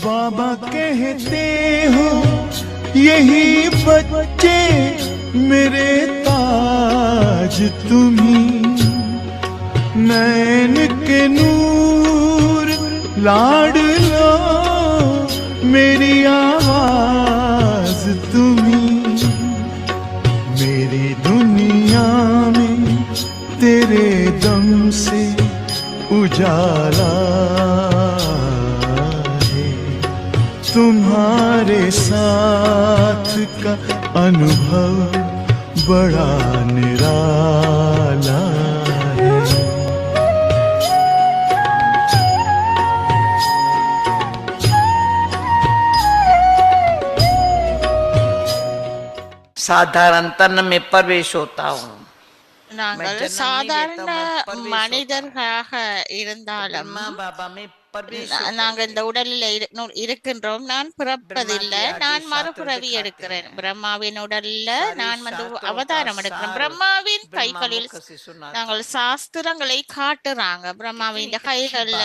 बाबा कहते हो यही बच्चे मेरे ताज तुम्ही, नैन के नूर लाडलो मेरी आवाज तुम्ही, मेरी दुनिया में तेरे दम से उजाला है, तुम्हारे साथ का अनुभव बड़ा निराला है। साधारण में प्रवेश होता हूँ. நாங்கள் சாதாரண மனிதர்களாக இருந்தாலும் நாங்கள் இந்த உடலில் இருக்கின்றோம். நான் பிறப்பதில்லை, நான் மறுபிறவி எடுக்கிறேன். பிரம்மாவின் உடல்ல நான் வந்து அவதாரம் எடுக்கிறேன். பிரம்மாவின் கைகளில் நாங்கள் சாஸ்திரங்களை காட்டுறாங்க. பிரம்மாவின் கைகள்ல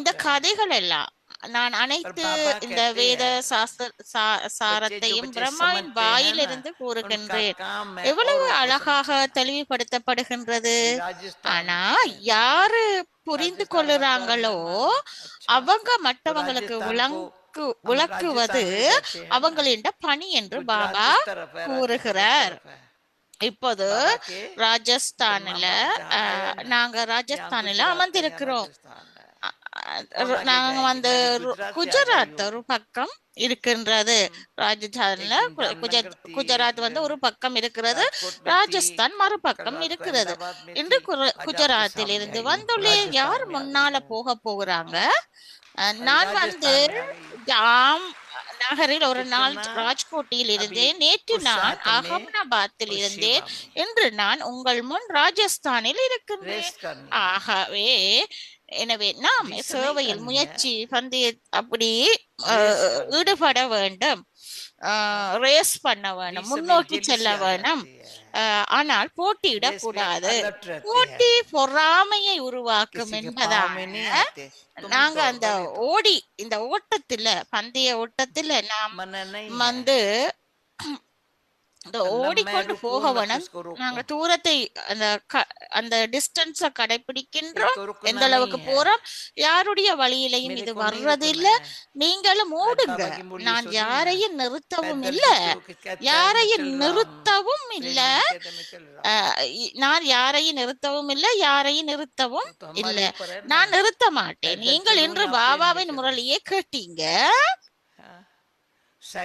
இந்த கதைகள் எல்லாம் நான் அனைத்து இந்த வேத சாரத்தையும் பிரம்மாவின் வாயிலிருந்து கூறுகின்றேன். எவ்வளவு அழகாக தெளிவுபடுத்தப்படுகின்றது. ஆனா யாரு புரிந்து கொள்ளுறாங்களோ அவங்க மற்றவங்களுக்கு விளக்குவது அவங்களின் பணி என்று பாபா கூறுகிறார். இப்போது நாங்க ராஜஸ்தானில அமர்ந்திருக்கிறோம். நாங்க வந்து குஜராத் ஒரு பக்கம் இருக்கின்றது. ராஜஸ்தான்ல குஜராத் வந்து ஒரு பக்கம் இருக்கிறது, ராஜஸ்தான் மறுபக்கம் இருக்கிறது. இன்று குஜராத்தில் இருந்து வந்துள்ளேன். யார் முன்னால போகிறாங்க? நான் வந்து நகரில் ஒரு நாள் ராஜ்கோட்டில் இருந்தேன். நேற்று நான் அகமதாபாத்தில் இருந்தேன். இன்று நான் உங்கள் முன் ராஜஸ்தானில் இருக்கின்றேன். ஆகவே எனவே நாம் சேவையில் முயற்சி அப்படி ஈடுபட வேண்டும், ரேஸ் பண்ண வேணும், முன்னோக்கி செல்ல வேணும். ஆனால் போட்டியிடக்கூடாது. போட்டி பொறாமையை உருவாக்கும் என்பதாக நாங்க அந்த இந்த ஓட்டத்துல பந்தய ஓட்டத்துல நாம் வந்து ஓடிக்கொண்டு போக வேணும். நாங்க தூரத்தை அந்த டிஸ்டன்ஸ கடைபிடிக்கின்றோம். எந்த அளவுக்கு போறோம், யாருடைய வழியிலையும் இது வர்றதில்லை. நீங்களும் ஓடுங்க. நான் யாரையும் நிறுத்தவும் இல்லை, யாரையும் நிறுத்தவும் இல்லை. நான் யாரையும் நிறுத்தவும் இல்லை, யாரையும் நிறுத்தவும் இல்லை. நான் நிறுத்த மாட்டேன். நீங்கள் இன்று பாபாவின் முரளியை கேட்டீங்க.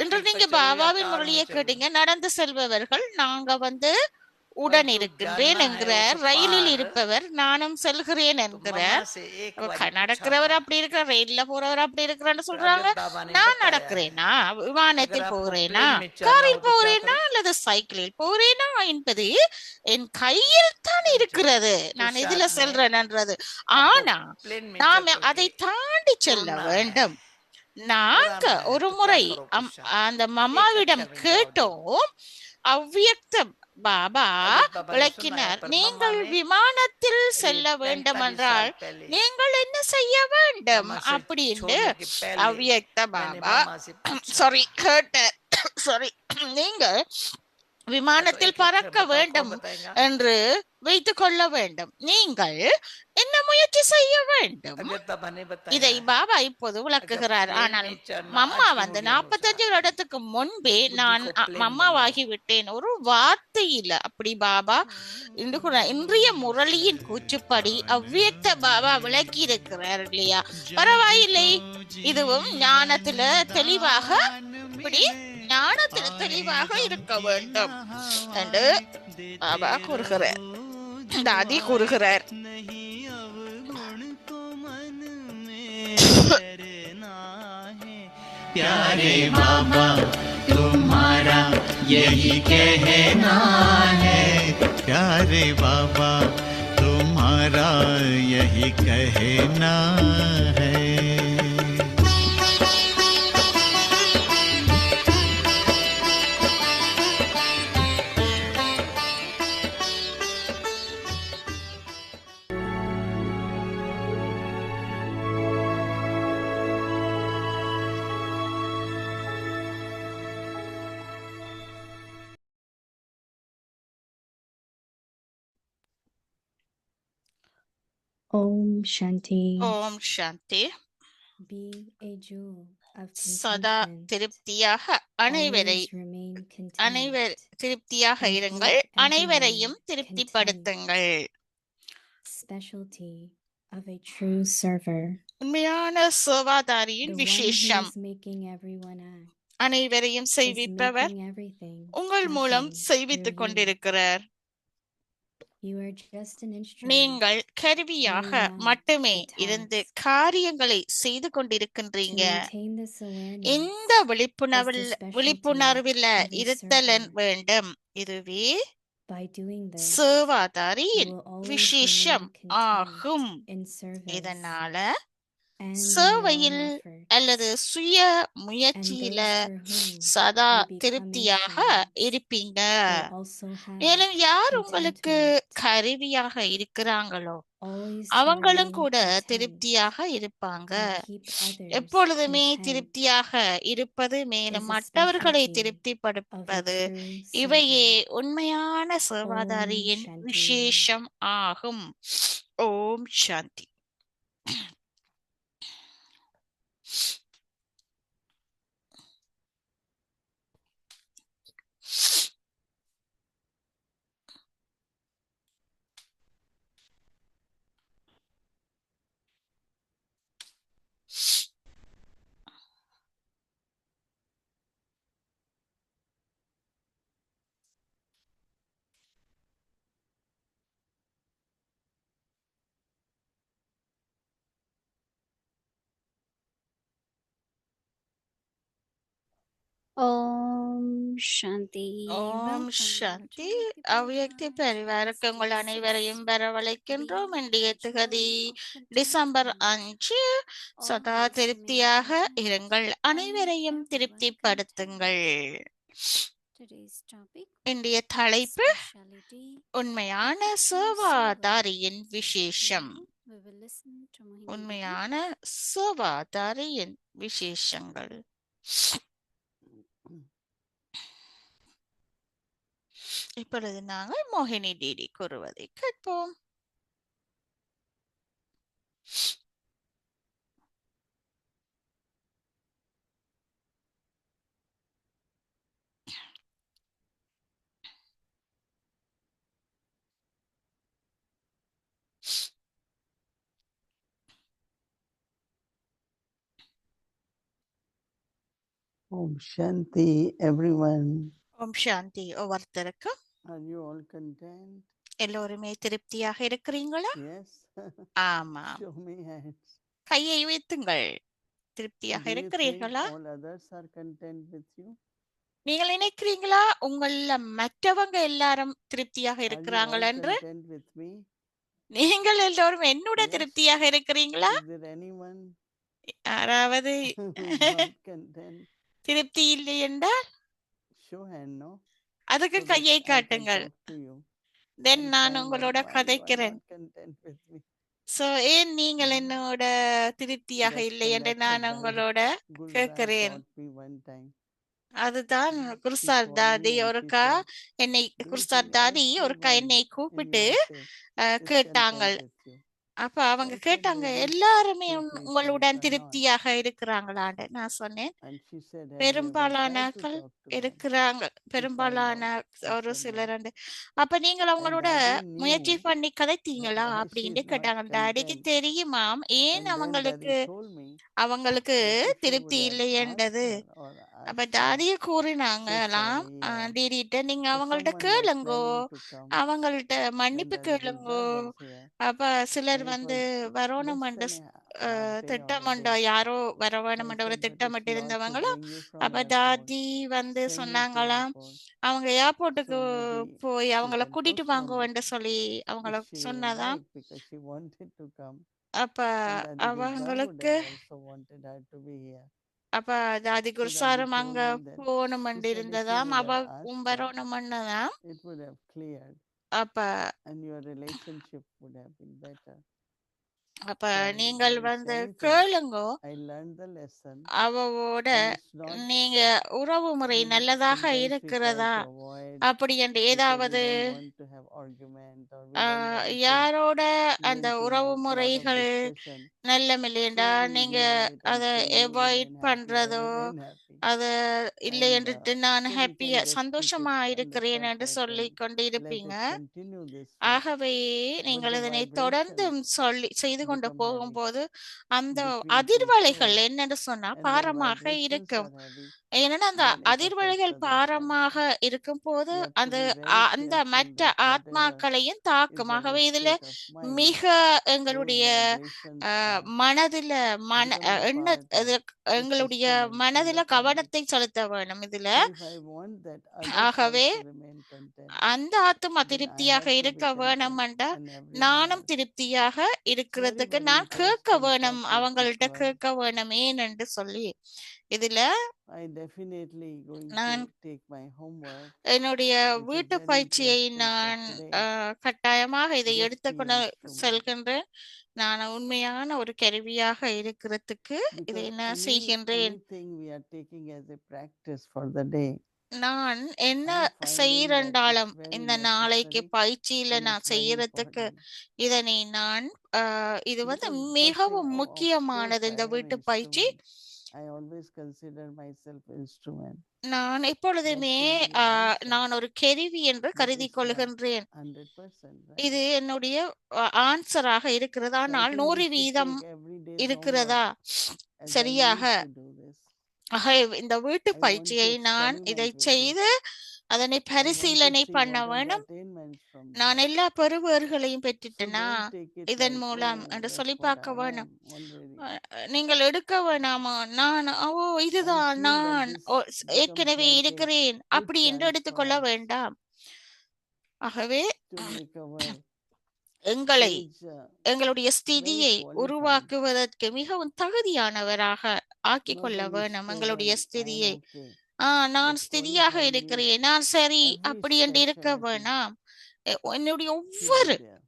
இன்று நீங்க பாபாவின் முரளியை கேட்டீங்க. நடந்து செல்பவர்கள் நாங்க வந்து உடன் இருக்கின்றேன் என்கிறார். ரயிலில் இருப்பவர் நானும் செல்கிறேன் என்கிறார். நடக்கிறவர் அப்படி இருக்கிற, ரயில்ல போறவர் அப்படி இருக்கிறான்னு சொல்றாங்க. நான் நடக்கிறேன்னா, விமானத்தில் போகிறேனா, காரில் போகிறேனா அல்லது சைக்கிளில் போகிறேனா என்பது என் கையில் தான் இருக்கிறது. நான் எதுல செல்றேன்ன்றது. ஆனா நாம் அதை தாண்டி செல்ல வேண்டும். நாங்க ஒரு முறை அந்த மம்மாவிடம் கேட்டோம். அவ்வியக்த பாபா விளக்கினார். நீங்கள் விமானத்தில் செல்ல வேண்டும் என்றால் நீங்கள் என்ன செய்ய வேண்டும் அப்படின்னு அவ்வியக்த பாபா கேட்டார். நீங்கள் விமானத்தில் பறக்க வேண்டும் என்று வைத்துக் கொள்ள வேண்டும். நீங்கள் என்ன முயற்சி செய்ய வேண்டும்? இதை பாபா இப்போது விளக்குகிறார். ஆனால் மம்மா வந்து 45 வருடத்துக்கு முன்பே நான் மம்மாவாகி விட்டேன். ஒரு வார்த்தை இல்லை. அப்படி பாபா இன்றைய முரளியின் கூற்றுப்படி அவ்வியக்த பாபா விளக்கி இருக்கிறார் இல்லையா? பரவாயில்லை. இதுவும் ஞானத்துல தெளிவாக இருக்க வேண்டும் என்று பாபா கூறுகிறார். दादी கூறுகிறார். प्यारे बाबा तुम्हारा यही कहना है, प्यारे बाबा तुम्हारा यही कहना है। Om Shanti. Om Shanti. Be a jewel of சதா contentment. திருப்தியாக Always remain content. திருப்தியாக And இருங்கள், keep அனைவரையும் everyone திருப்திப்படுத்துங்கள். Specialty of a true server. உண்மையான சேவாதாரியின் The one who விசேஷம் is making everyone act அனைவரையும் is செய்விப்பவர் making everything உங்கள் மூலம் happen செய்வித்துக் through you. கொண்டிருக்கிறார். You are just an instrument நீங்கள் கருவியாக carrying out மட்டுமே the இருந்து task. காரியங்களை செய்து To கொண்டிருக்கின்றீங்க. maintain this awareness இந்த is the விழிப்புணர்வில் specialty of a இருத்தல் server. வேண்டும். இதுவே By doing this, you சேவாதாரியின் will always விசேஷம் remain ஆகும். content in service இதனால and in your சேவையில் own efforts. அல்லது சுய And முயற்சியில those for whom சதா you become திருப்தியாக instruments இருப்பீங்க. will also have மேலும் யார் உங்களுக்கு contentment. கருவியாக இருக்கிறாங்களோ Always to அவங்களும் remain கூட content திருப்தியாக இருப்பாங்க. and keep others எப்பொழுதுமே content திருப்தியாக இருப்பது, is மேலும் a மற்றவர்களை specialty of a திருப்திப்படுத்துவது, true இவையே server. உண்மையான Om சேவாதாரியின் Shanti. விசேஷம் ஆகும். ஓம் சாந்தி. Om Shanti. Om Welcome Shanti. to அவ்வியக்தி பரிவாருக்கு உங்கள் அனைவரையும் வரவழைக்கின்றோம். இன்றைய திகதி டிசம்பர் 5. சதா திருப்தியாக இருங்கள், அனைவரையும் திருப்திப்படுத்துங்கள். Today's topic, இன்றைய தலைப்பு speciality. உண்மையான சேவாதாரியின் விசேஷம். We will listen to Mohini Didi. உண்மையான சேவாதாரியின் விசேஷங்கள். இப்பொழுது நாங்கள் மோகினி டிடி கூறுவதை கேட்போம். Om Shanti, everyone. ஓம் சாந்தி. ஒவ்வொருத்தருக்கும் Are you all content? எல்லோருமே திருப்தியாக இருக்கிறீங்களா? Yes. ஆமா. Show me hands. கையை வைத்துங்கள். திருப்தியாக Do you think இருக்கிறீர்களா? all others are content with you? நீங்கள் நினைக்கிறீங்களா உங்கள மற்றவங்க எல்லாரும் திருப்தியாக Are you all இருக்கிறாங்கள் என்று? content with me? நீங்கள் எல்லோரும் என்னோட Yes. திருப்தியாக இருக்கிறீங்களா? Is there anyone யாராவது who is not content? திருப்தி இல்லை என்றால் Show hand, no? அதுக்கு So that கையை I can காட்டுங்கள். talk to you then and நான் find out உங்களோட why you are கதைக்கிறேன். not content with me. So ஏன் நீங்கள் என்னோட திருப்தியாக That's இல்லை the என்று method நான் by உங்களோட Guru Raj கேட்கிறேன். taught me one time. அதுதான் She குருசார் called தாதி me and she ஒருக்கா said, என்னை "Do you குருசார் think தாதி ஒருக்கா everyone என்னை in கூப்பிட்டு USA is கேட்டாங்க. content with you?" அப்ப அவங்க I said, கேட்டாங்க, "Very எல்லாருமே few people உங்களுடன் are not." திருப்தியாக இருக்கிறாங்களான்னு. நான் சொன்னேன், And she said, "Have you ever tried to பெரும்பாலானாக்கள் talk to them இருக்கிறாங்க, to find பெரும்பாலான out?" I ஒரு said, சிலர். "No." அப்ப நீங்கள் And அவங்களோட Daddy முயற்சி knew பண்ணி that கதைத்தீங்களா why she அப்படின்னு is not கேட்டாங்க. டாடிக்கு content. தெரியுமாம் ஏன் And then அவங்களுக்கு Daddy told me அவங்களுக்கு that if you திருப்தி would have இல்லை asked என்றது. her or அப்ப asked him, டாடிய say கூறினாங்களாம், sorry, டிடிட்ட நீங்க if அவங்கள்ட்ட someone was கேளுங்கோ, planning to come அவங்கள்ட்ட and மன்னிப்பு Daddy கேளுங்கோ. Gujarat was here அப்ப சிலர் and it வந்து was வரணுமென்ற less than a half day or a திட்டமண்ட day. யாரோ So I வரவேணுமென்ற ஒரு said, "But திட்டமிட்டு it's Lord to இருந்தவங்களும். bring you from அப்ப airport, தாதி வந்து send you to சொன்னாங்களாம், airport. அவங்க ஏர்போர்ட்டுக்கு So maybe போய் she அவங்கள can கூட்டிட்டு postpone வாங்கோ it என்று சொல்லி அவங்கள if she would சொன்னதாம். like because she wanted to come அப்ப and Daddy Gurjar would அவங்களுக்கு have also wanted her to be here." அப்ப தாதி So Daddy குருசாரும் told அங்க me that போகணுமென்று she said if you இருந்ததாம், would அவ have asked her, வரணுமென்னதாம். it would have cleared அப்ப and your relationship would have been better. அப்ப So நீங்கள் it's வந்து anything. கேளுங்கோ, I learned the lesson, அவவோட and it's not நீங்க உறவு முறை நல்லதாக sometimes we try இருக்கிறதா to avoid அப்படி என்று because we ஏதாவது don't want to have argument or we don't want to யாரோட go அந்த into உறவு lot of முறைகள் discussion. நல்லமில்லையண்டா So we நீங்க ignore it and அதை say you avoid remain happy, I பண்றதோ remain happy. அது இல்லை And என்றுட்டு நான் so we can ஹாப்பியா just keep it சந்தோஷமா on the இருக்கிறேன் என்று surface சொல்லி and கொண்டு let இருப்பீங்க. it continue this way. ஆகவே But நீங்கள் the இதனை தொடர்ந்து vibration சொல்லி செய்து கொண்டு become heavy போகும்போது அந்த between two அதிர்வலைகள் souls, என்னன்னு சொன்னா and when பாரமாக vibrations இருக்கும். are heavy, ஏன்னா அந்த then it affects அதிர்வலைகள் others also. பாரமாக இருக்கும் போது We have to அந்த be very அந்த careful மற்ற that whatever ஆத்மாக்களையும் is தாக்கும். our ஆகவே இதுல state of mind, மிக those எங்களுடைய vibrations மனதுல become the எண்ண part of the எங்களுடைய sustenance and மனதுல the family. கவனத்தை செலுத்த வேணும் இதுல. So if I want that others ஆகவே also remain content, அந்த ஆத்மா then I திருப்தியாக have to be இருக்க content வேணும்ண்டா and everyone நானும் else. திருப்தியாக It's very, இருக்கிறதுக்கு very நான் கேட்க interesting வேணும், practice this அவங்கள்ட்ட one. கேட்க வேணும் ஏன்னு சொல்லி. இதுல I definitely going நான் to take my homework, என்னுடைய which is வீட்டு very பயிற்சியை interesting for நான் today. கட்டாயமாக இதை Just be எடுத்துக்கொண்டு an instrument. செல்கின்றேன். நான் உண்மையான ஒரு கருவியாக இருக்கிறதுக்கு இதை Because நான் செய்கின்றேன். anything we are taking as a practice for the day, நான் என்ன I am finding that it's செய்யறண்டாலும் very இந்த நாளைக்கு necessary பயிற்சியில and நான் it's very செய்யறதுக்கு important. இதனை நான் இது வந்து Because first thing, மிகவும் of முக்கியமானது course, இந்த I am வீட்டு an பயிற்சி. instrument. I always consider myself instrument. நான் எப்பொழுதுமே That should be answer. நான் ஒரு கருவி என்று But கருதி it's not கொள்கின்றேன். 100%, right? இது என்னுடைய ஆன்சராக இருக்கிறது. So I ஆனால் think we 100 should வீதம் take every day's homework இருக்கிறதா as I சரியாக. used to do this. ஆக இந்த வீட்டு I want to பயிற்சியை நான் இதை experiment with செய்து அதனை I want to பரிசீலனை see பண்ண what are the வேணும். attainments from நான் that. எல்லா பெறுபேறுகளையும் So பெற்றுட்டேனா don't take it இதன் like, மூலம் oh, என்று that's சொல்லி what பார்க்க I வேணும். am already. நீங்கள் எடுக்க வேணாமா, நான் ஓ I இதுதான் feel that நான் this becomes ஏற்கனவே like a இருக்கிறேன் good அப்படி என்று chance எடுத்துக்கொள்ள for us வேண்டாம். ஆகவே to make our எங்களை stage எங்களுடைய very ஸ்திதியை qualified. உருவாக்குவதற்கு மிகவும் தகுதியானவராக ஆக்கிக் Not கொள்ள only வேணும் stay எங்களுடைய when I am ஸ்திதியை. okay, நான் but ஸ்திதியாக qualified means இருக்கிறேன், நான் சரி every அப்படி என்று இருக்க speciality வேணாம். என்னுடைய should ஒவ்வொரு be there.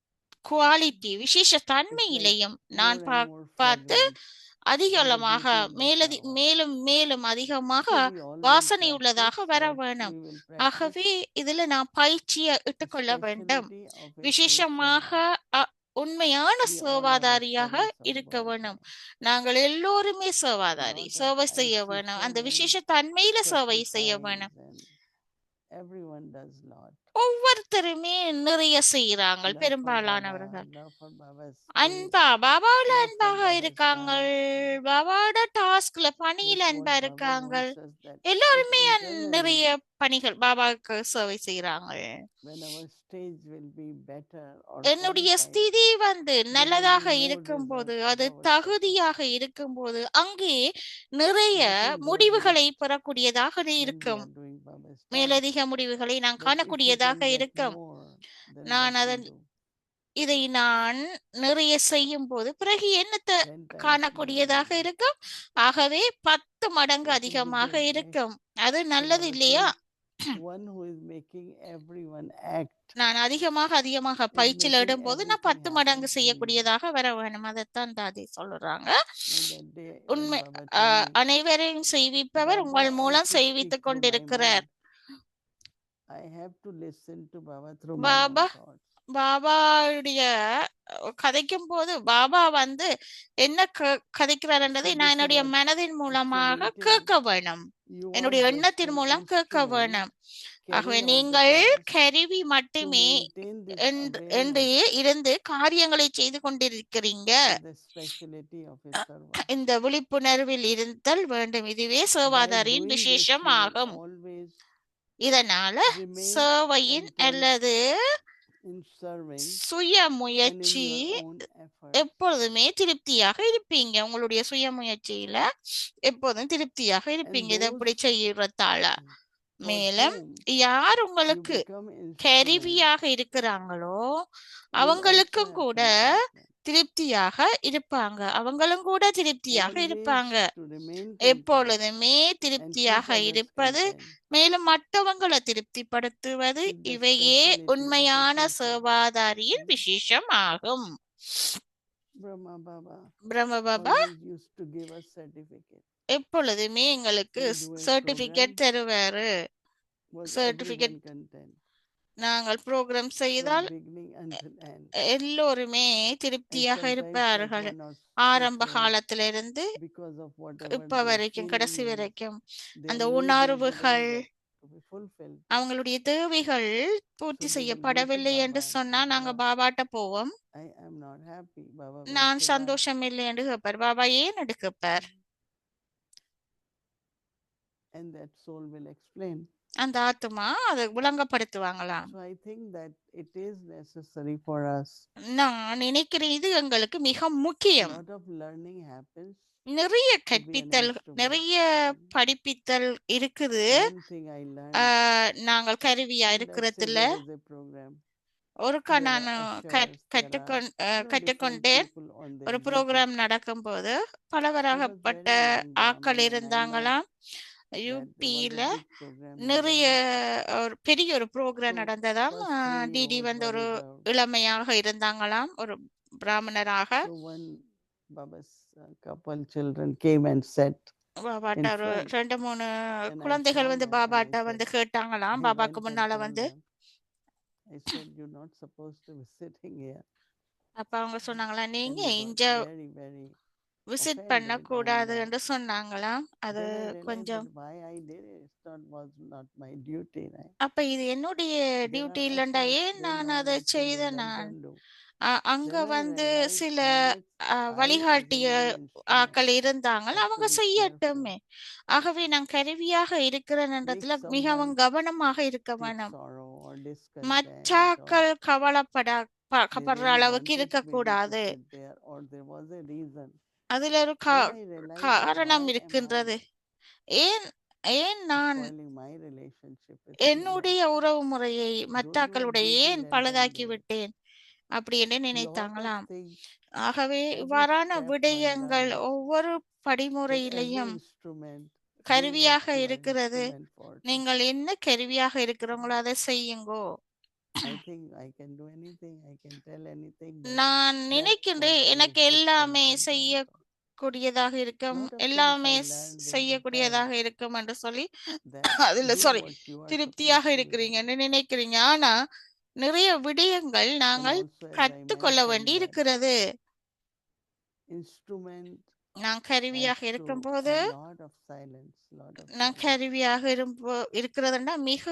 குவாலிட்டி விசேஷ It's like தன்மையிலையும் more நான் and more பார்த்து fragrance and the அதிகமாக beauty in the flower. மேலும் மேலும் அதிகமாக So we always வாசனை உள்ளதாக practice வர what வேணும். we will practice. ஆகவே இதுல நான் பயிற்சியை The இட்டுக்கொள்ள வேண்டும். specialty of a true விசேஷமாக servant. உண்மையான We all are சேவாதாரியாக servants of இருக்க God. வேணும். நாங்கள் எல்லோருமே சேவாதாரி, Not that சேவை I செய்ய see வேணும். so அந்த many விசேஷ தன்மையில சேவை செய்ய sacrifice வேணும். and everyone does lot. ஒவ்வொருத்தருமே நிறைய செய்யறாங்க Love for பெரும்பாலானவர்கள். Baba, love for Baba's அன்பா பாபாவுல love for அன்பாக Baba's இருக்காங்க, task. பாபாவோட டாஸ்க்ல பணியில That's அன்பா what Baba இருக்காங்க. wants us, that if எல்லாருமே internally நிறைய பணிகள் பாபாவுக்கு சேவை செய்யறாங்க. when our stage will be better or என்னுடைய qualified, ஸ்திதி வந்து there will be நல்லதாக more இருக்கும்போது, results of அது our success. தகுதியாக இருக்கும்போது அங்கே நிறைய Nothing we are doing முடிவுகளை பெறக்கூடியதாக when we இருக்கும். are doing Baba's task. மேலதிக முடிவுகளை நான் But if we காணக்கூடியதாக can get இருக்கும். more than நான் what we அதன் do, இதை நான் நிறைய செய்யும் போது பிறகு என்னத்தை 10 times more காணக்கூடியதாக will do. இருக்கும். ஆகவே 10 மடங்கு So it will be அதிகமாக good, right? இருக்கும். அது So நல்லது Baba இல்லையா? says, one who is making everyone act நான் அதிகமாக is பயிற்சியில் making இடும்போது நான் everything 10 மடங்கு happen for you. செய்யக்கூடியதாக வர வேணும். அதைத்தான் தாதி சொல்றாங்க. And that day when உண்மை Baba told me, அனைவரையும் செய்விப்பவர் Baba உங்கள் மூலம் also செய்வித்துக் speak through my கொண்டிருக்கிறார். mind. I have to listen to Baba through my own Baba thoughts. பாபாவுடைய கதைக்கும் போது பாபா வந்து என்ன கதைக்கிறார்ன்றதை So நான் this என்னுடைய was மனதின் மூலமாக actually கேட்க வேணும், you are என்னுடைய just எண்ணத்தின் an மூலம் கேட்க instrument வேணும். ஆகவே carrying out the நீங்கள் task கருவி to மட்டுமே maintain this என்று awareness இருந்து காரியங்களை செய்து கொண்டிருக்கிறீங்க. of the speciality of a servant. இந்த விழிப்புணர்வில் இருத்தல் வேண்டும். இதுவே By சேவாதாரியின் doing this, விசேஷம் you will ஆகும். always இதனால remain சேவையின் content அல்லது in serving சுய and in முயற்சி your own effort. எப்பொழுதுமே திருப்தியாக இருப்பீங்க. உங்களுடைய சுய முயற்சியில எப்போதும் திருப்தியாக And இருப்பீங்க இதை those இப்படி செய்யறதால. for மேலும் whom யார் you உங்களுக்கு become instrument கருவியாக இருக்கிறாங்களோ will also அவங்களுக்கும் have கூட contentment. திருப்தியாக இருப்பாங்க. அவங்களும் கூட திருப்தியாக Always இருப்பாங்க. to remain content எப்பொழுதுமே and keep திருப்தியாக others இருப்பது, content மேலும் மற்றவங்களை திருப்திப்படுத்துவது is the இவையே speciality of a உண்மையான true servant. சேவாதாரியின் விசேஷம் ஆகும். Brahma Baba பிரம்ம Baba always used to give us certificate. எப்பொழுதுமே எங்களுக்கு We do a certificate program, தருவாரு. was சர்டிபிகேட் everyone content நாங்கள் ப்ரோக்ராம் from செய்தால் beginning until end. எல்லோருமே And திருப்தியாக sometimes like இருப்பார்கள். 1 or 2 ஆரம்ப friends, காலத்திலிருந்து because of whatever இப்ப their வரைக்கும் கடைசி feeling is, வரைக்கும் their அந்த needs and உணர்வுகள் desires are to be fulfilled. அவங்களுடைய தேவைகள் பூர்த்தி So they will go to செய்யப்படவில்லை என்று Baba and சொன்னா say, நாங்க Baba, பாபாட்ட போவோம். I am not happy. Baba will நான் say, why? சந்தோஷம் இல்லை என்று கேட்பார். பாபா ஏன் என்று கேட்பார். And that soul will explain. அந்த ஆத்மா அதை விளங்கப்படுத்துவாங்களாம். So I think that it is necessary for us. நான் நினைக்கிறேன் இது எங்களுக்கு மிக A முக்கியம். lot of learning happens. நிறைய To be an கற்பித்தல் instrument. நிறைய படிப்பித்தல் இருக்குது. One thing I learned. நாங்கள் கருவியா Let's say இருக்கிறதுல there is a program. ஒருக்கா There நான் are ushers, different கற்றுக்கொண்டேன். people on their ஒரு duty. ப்ரோக்ராம் நடக்கும்போது பலவரப்பட்ட There was very young ஆட்கள் Brahman and I இருந்தாங்களாம். that there was யூபியில a big program நிறைய happening. ஒரு பெரிய ஒரு ப்ரோக்ராம் So நடந்ததாம். first 3 டிடி rows வந்து were ஒரு reserved. இளமையாக இருந்தாங்களாம், ஒரு பிராமணராக. So one Baba's couple children came and sat பாபாட்ட in ஒரு front. 2-3 And I குழந்தைகள் saw வந்து them and I பாபாட்ட said, வந்து கேட்டாங்களாம். I பாபாக்கு went and முன்னால told வந்து them. I said, you're not supposed to be sitting here. அப்ப அவங்க சொன்னாங்களா, And நீங்க they got இங்க very, very விசிட் offended. பண்ணக்கூடாது And என்று சொன்னாங்களாம். அது then I realized கொஞ்சம் that why I did it. Was not my duty. Right? அப்ப இது என்னுடைய There டியூட்டி are இல்லண்டா, ushers, ஏன் they நான் know அதை what to செய்த do, let நான் them do. அங்க Then I வந்து realized சில how much I as a வழிகாட்டிய living instrument ஆக்கள் இருந்தாங்கள், have அவங்க to be செய்யட்டுமே. careful. ஆகவே நான் கருவியாக இருக்கிறன்றதுல Make மிகவும் someone கவனமாக இருக்க take வேணும். sorrow or discontent or மற்றாக்கள் கவலைப்படுற they really அளவுக்கு wanted me to இருக்கக்கூடாது. sit there or there was a reason. அதுல ஒரு Then I realized that காரணம் why am இருக்கின்றது. I ஏன் ஏன் நான் spoiling my relationship with my life? என்னுடைய உறவு முறையை Those who have மற்றாக்களுடைய duty, ஏன் let them பழுதாக்கி do it. விட்டேன் அப்படி என்று Lot of நினைத்தாங்களாம். things, ஆகவே every இவ்வாறான step one விடயங்கள் learns, ஒவ்வொரு that as an படிமுறையிலையும் instrument, do what கருவியாக you are இருக்கிறது. instrument for. நீங்கள் என்ன கருவியாக இருக்கிறவங்களோ அதை செய்யுங்கோ. I think I can do anything, I can tell anything, but நான் that's நினைக்கின்றேன் what எனக்கு gives எல்லாமே discontent also. செய்யக்கூடியதாக இருக்கும், Lot of things எல்லாமே I learned with the செய்யக்கூடியதாக time இருக்கும் என்று சொல்லி that அதுல do சொல்லி what you are திருப்தியாக supposed to be இருக்கிறீங்கன்னு doing. நினைக்கிறீங்க. ஆனா நிறைய விடயங்கள் And நாங்கள் also as I கற்றுக்கொள்ள வேண்டி mentioned that இருக்கிறது. instrument நான் has கருவியாக to இருக்கும்போது have lot of silence, lot of நான் silence. கருவியாக இருக்கிறதுன்னா மிக